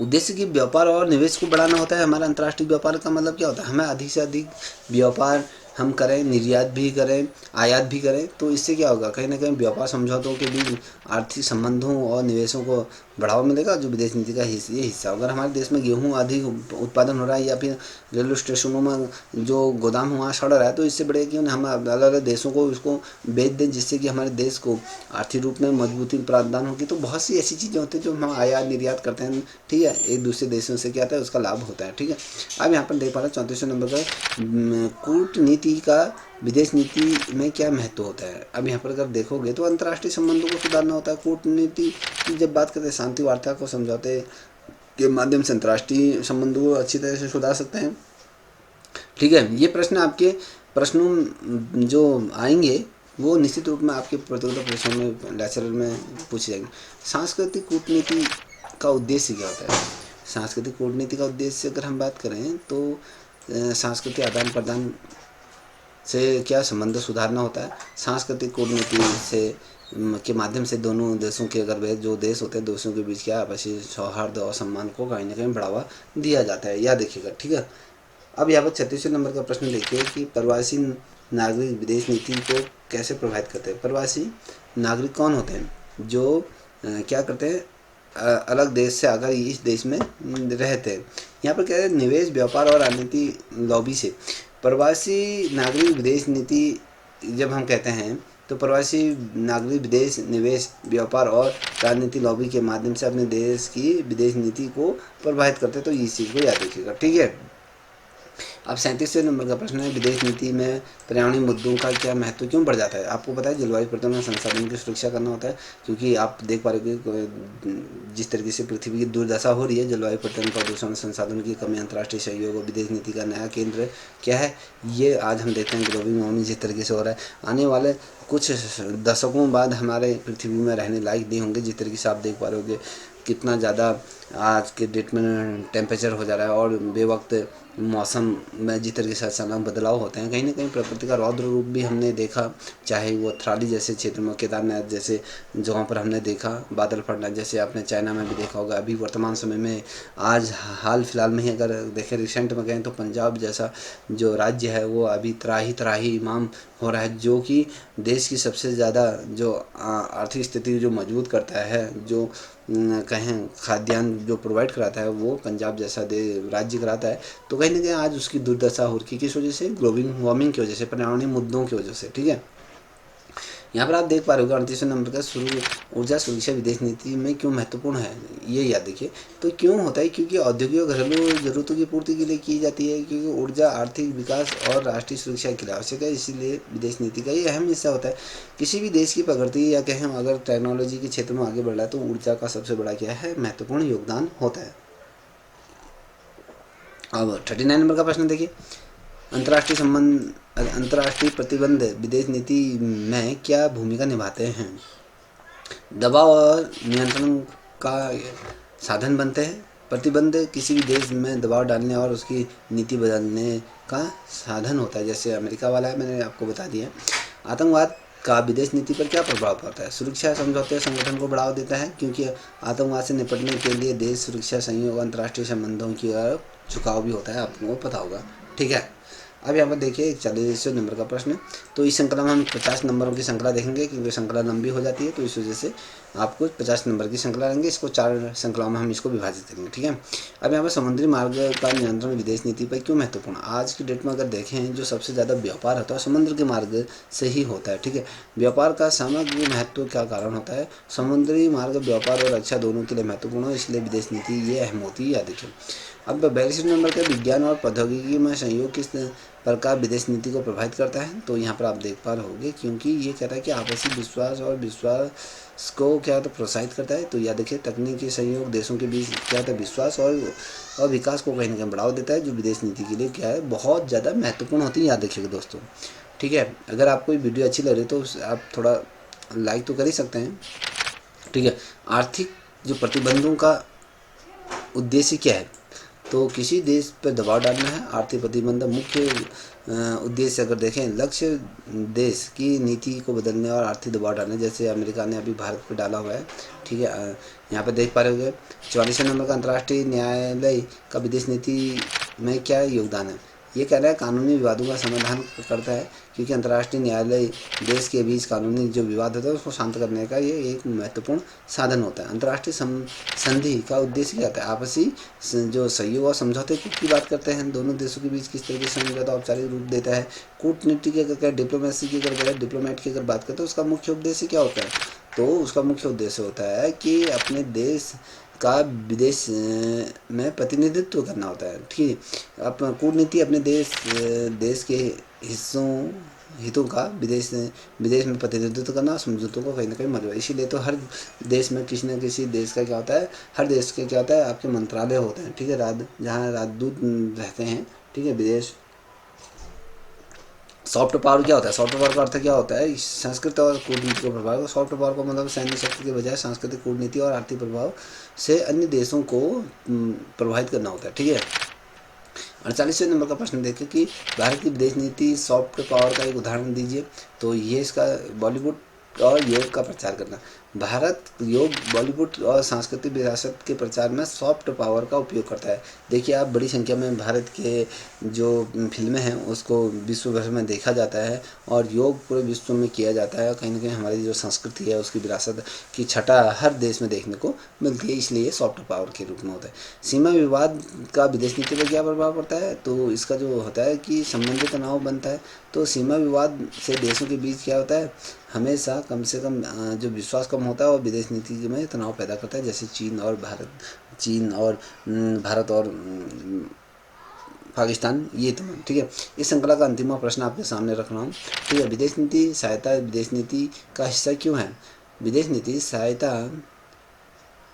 उद्देश्य की व्यापार और निवेश को बढ़ाना होता है। हमारा अंतर्राष्ट्रीय व्यापार का मतलब क्या होता है, हमें अधिक से अधिक व्यापार हम करें, निर्यात भी करें, आयात भी करें, तो इससे क्या होगा, कहीं ना कहीं व्यापार समझौतों के बीच आर्थिक संबंधों और निवेशों को बढ़ावा मिलेगा, जो विदेश नीति का ये हिस्सा। अगर हमारे देश में गेहूं अधिक उत्पादन हो रहा है, या फिर रेलवे स्टेशनों में जो गोदाम वहाँ सड़ रहा है, तो इससे बड़े कि हम अलग अलग देशों को उसको बेच दें, जिससे कि हमारे देश को आर्थिक रूप में मजबूती प्रदान होगी। तो बहुत सी ऐसी चीज़ें होती हैं जो हम आयात निर्यात करते हैं, ठीक है, एक दूसरे देशों से क्या होता है, उसका लाभ होता है, ठीक है। अब यहाँ पर देख पा रहे हैं 34वें नंबर का, कूटनीति का विदेश नीति में क्या महत्व होता है। अब यहाँ पर अगर देखोगे तो अंतर्राष्ट्रीय संबंधों को सुधारना होता है। कूटनीति की जब बात करते हैं, शांति वार्ता को समझौते के माध्यम से अंतर्राष्ट्रीय संबंधों को अच्छी तरह से सुधार सकते हैं, ठीक है। ये प्रश्न आपके प्रश्नों जो आएंगे वो निश्चित रूप में आपके प्रतियोगिता परीक्षा में लेक्चर में पूछे जाएंगे। सांस्कृतिक कूटनीति का उद्देश्य क्या होता है। सांस्कृतिक कूटनीति का उद्देश्य अगर हम बात करें तो सांस्कृतिक आदान प्रदान से क्या संबंध सुधारना होता है। सांस्कृतिक कूटनीति से के माध्यम से दोनों देशों के, अगर जो देश होते हैं, देशों के बीच क्या आपसी सौहार्द और सम्मान को कहीं ना कहीं बढ़ावा दिया जाता है, याद रखिएगा, ठीक है। अब यहाँ पर 36वें नंबर का प्रश्न देखिए कि प्रवासी नागरिक विदेश नीति को कैसे प्रभावित करते हैं। प्रवासी नागरिक कौन होते हैं, जो क्या करते हैं, अलग देश से आकर इस देश में रहते हैं। यहाँ पर क्या है, निवेश, व्यापार और राजनीति लॉबी से। प्रवासी नागरिक विदेश नीति जब हम कहते हैं तो प्रवासी नागरिक विदेश, निवेश, व्यापार और राजनीति लॉबी के माध्यम से अपने देश की विदेश नीति को प्रभावित करते हैं। तो इस चीज़ को याद रखिएगा, ठीक है। अब 37वें नंबर का प्रश्न है, विदेश नीति में पर्यावरणीय मुद्दों का क्या महत्व क्यों बढ़ जाता है। आपको पता है जलवायु परिवर्तन संसाधन की सुरक्षा करना होता है, क्योंकि आप देख पा रहे हो जिस तरीके से पृथ्वी की दुर्दशा हो रही है, जलवायु परिवर्तन, प्रदूषण, संसाधन की कमी, अंतर्राष्ट्रीय सहयोग और विदेश नीति का नया केंद्र क्या है, ये आज हम देखते हैं ग्लोबल वार्मिंग जिस तरीके से हो रहा है। आने वाले कुछ दशकों बाद हमारे पृथ्वी में रहने लायक नहीं होंगे। जिस तरीके से आप देख पा रहे होंगे कितना ज़्यादा आज के डेट में टेम्परेचर हो जा रहा है, और बेवक्त मौसम में जिस तरीके से अचानक बदलाव होते हैं, कहीं ना कहीं प्रकृति का रौद्र रूप भी हमने देखा। चाहे वो थराली जैसे क्षेत्र में, केदारनाथ जैसे जगहों पर हमने देखा बादल फटना, जैसे आपने चाइना में भी देखा होगा। अभी वर्तमान समय में आज हाल फिलहाल में ही अगर देखें, रिसेंट में गए तो पंजाब जैसा जो राज्य है वो अभी त्राही इमाम हो रहा है, जो कि देश की सबसे ज़्यादा जो आर्थिक स्थिति जो मजबूत करता है, जो कहें खाद्यान्न जो प्रोवाइड कराता है, वो पंजाब जैसा राज्य कराता है। तो कहीं ना कहीं आज उसकी दुर्दशा हो रही है, किस वजह से, ग्लोबल वार्मिंग की वजह से, पर्यावरणीय मुद्दों की वजह से, ठीक है। यहाँ पर आप देख पा रहे हो 38वें नंबर का, ऊर्जा सुरक्षा विदेश नीति में क्यों महत्वपूर्ण है, ये याद देखिए। तो क्यों होता है, क्योंकि औद्योगिक और घरेलू जरूरतों की पूर्ति के लिए की जाती है, क्योंकि ऊर्जा आर्थिक विकास और राष्ट्रीय सुरक्षा के लिए आवश्यक है, इसीलिए विदेश नीति का ये अहम हिस्सा होता है। किसी भी देश की प्रगति या कहें अगर टेक्नोलॉजी के क्षेत्र में आगे बढ़ रहा है, तो ऊर्जा का सबसे बड़ा क्या है, महत्वपूर्ण योगदान होता है। अब 39 नंबर का प्रश्न देखिए, अंतर्राष्ट्रीय प्रतिबंध विदेश नीति में क्या भूमिका निभाते हैं। दबाव और नियंत्रण का साधन बनते हैं। प्रतिबंध किसी भी देश में दबाव डालने और उसकी नीति बदलने का साधन होता है। जैसे अमेरिका वाला है, मैंने आपको बता दिया। आतंकवाद का विदेश नीति पर क्या प्रभाव पड़ता है? सुरक्षा समझौते संगठन को बढ़ावा देता है, क्योंकि आतंकवाद से निपटने के लिए देश सुरक्षा सहयोग अंतर्राष्ट्रीय संबंधों की ओर झुकाव भी होता है, आपको पता होगा। ठीक है, अब यहाँ पर देखिए 40वें नंबर का प्रश्न। तो इस श्रृंखला में हम 50 नंबरों की श्रृंखला देखेंगे, क्योंकि श्रृंखला लंबी हो जाती है, तो इस वजह से आपको 50 नंबर की श्रृंखला लेंगे। इसको 4 श्रृंखलाओं में हम इसको विभाजित करेंगे। ठीक है, अब यहाँ पर समुद्री मार्ग का नियंत्रण विदेश नीति पर क्यों महत्वपूर्ण? आज की डेट में अगर देखें, जो सबसे ज़्यादा व्यापार होता है समुद्र के मार्ग से ही होता है। ठीक है, व्यापार का समग्र महत्व क्या कारण होता है? समुद्री मार्ग व्यापार और रक्षा दोनों के लिए महत्वपूर्ण है, इसलिए विदेश नीति ये अहम होती है, याद रखें। अब 42 नंबर का विज्ञान और प्रौद्योगिकी में सहयोग किस प्रकार विदेश नीति को प्रभावित करता है? तो यहाँ पर आप देख पा रहे होंगे, क्योंकि ये कहता है कि आपसी विश्वास और विश्वास को क्या तो प्रोत्साहित करता है। तो याद रखिए, तकनीकी सहयोग देशों के बीच क्या होता है, विश्वास और विकास को कहीं ना कहीं बढ़ावा देता है, जो विदेश नीति के लिए क्या है, बहुत ज़्यादा महत्वपूर्ण होती है, याद रखिएगा दोस्तों। ठीक है, अगर आपको ये वीडियो अच्छी लग रही तो आप थोड़ा लाइक तो कर ही सकते हैं। ठीक है, आर्थिक जो प्रतिबंधों का उद्देश्य क्या है? तो किसी देश पर दबाव डालना है। आर्थिक प्रतिबंध मुख्य उद्देश्य अगर देखें, लक्ष्य देश की नीति को बदलने और आर्थिक दबाव डालने, जैसे अमेरिका ने अभी भारत पर डाला हुआ है। ठीक है, यहाँ पर देख पा रहे होंगे 44वें नंबर का अंतर्राष्ट्रीय न्यायालय का विदेश नीति में क्या योगदान है? ये कह रहा है कानूनी विवादों का समाधान करता है, क्योंकि अंतर्राष्ट्रीय न्यायालय देश के बीच कानूनी जो विवाद होता है उसको शांत करने का ये एक महत्वपूर्ण साधन होता है। अंतर्राष्ट्रीय संधि का उद्देश्य क्या होता है? आपसी जो सहयोग और समझौते की बात करते हैं, दोनों देशों के बीच किस तरह से समझौता औपचारिक रूप देता है। कूटनीति की अगर डिप्लोमेसी की अगर डिप्लोमेट की अगर बात करते हैं, उसका मुख्य उद्देश्य क्या होता है? तो उसका मुख्य उद्देश्य होता है कि अपने देश का विदेश में प्रतिनिधित्व करना होता है। ठीक है, अपना कूटनीति अपने देश के हितों का विदेश में प्रतिनिधित्व करना, समझौतों को कहीं ना कहीं मजबूत। इसीलिए तो हर देश में किसी न किसी देश का क्या होता है, हर देश के क्या होता है, आपके मंत्रालय होते हैं। ठीक है, जहाँ राजदूत रहते हैं। ठीक है, विदेश। सॉफ्ट पावर क्या होता है? सॉफ्ट पावर का अर्थ क्या होता है? संस्कृति और कूटनीति को प्रभाव। सॉफ्ट पावर का मतलब सैन्य शक्ति के बजाय सांस्कृतिक, कूटनीति और आर्थिक प्रभाव से अन्य देशों को प्रभावित करना होता है। ठीक है, 48वें नंबर का प्रश्न देखें कि भारत की विदेश नीति सॉफ्ट पावर का एक उदाहरण दीजिए। तो ये इसका बॉलीवुड और योग का प्रचार करना। भारत योग, बॉलीवुड और सांस्कृतिक विरासत के प्रचार में सॉफ्ट पावर का उपयोग करता है। देखिए, आप बड़ी संख्या में भारत के जो फिल्में हैं उसको विश्व भर में देखा जाता है, और योग पूरे विश्व में किया जाता है। कहीं ना कहीं हमारी जो संस्कृति है उसकी विरासत की छटा हर देश में देखने को मिलती है, इसलिए सॉफ्ट पावर के रूप में होता है। सीमा विवाद का विदेश नीति पर क्या प्रभाव पड़ता है? तो इसका जो होता है कि संबंधित तनाव बनता है। तो सीमा विवाद से देशों के बीच क्या होता है, हमेशा कम से कम जो विश्वास कम होता है और विदेश नीति में तनाव पैदा करता है, जैसे चीन और भारत और पाकिस्तान, ये तमाम। ठीक है, इस श्रृंखला का अंतिम प्रश्न आपके सामने रख रहा हूँ। ठीक है, विदेश नीति सहायता विदेश नीति का हिस्सा क्यों है? विदेश नीति सहायता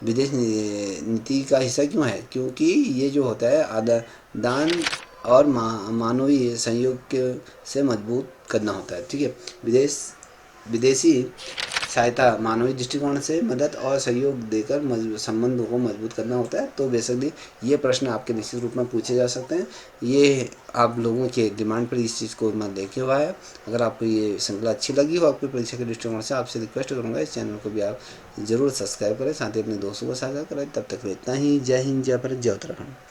विदेश नीति का हिस्सा क्यों है? क्योंकि ये जो होता है आदान और मानवीय सहयोग से मजबूत करना होता है। ठीक है, विदेशी सहायता मानवीय दृष्टिकोण से मदद और सहयोग देकर संबंधों को मजबूत करना होता है। तो बेसिकली ये प्रश्न आपके निश्चित रूप में पूछे जा सकते हैं। ये आप लोगों के डिमांड पर इस चीज़ को मैं देखे हुआ है। अगर आपको ये श्रृंखला अच्छी लगी हो आपकी परीक्षा के दृष्टिकोण से, आपसे रिक्वेस्ट करूँगा इस चैनल को भी आप जरूर सब्सक्राइब करें, साथ ही अपने दोस्तों को साझा करें। तब तक इतना ही। जय हिंद, जय भारत, जय उत्तराखंड।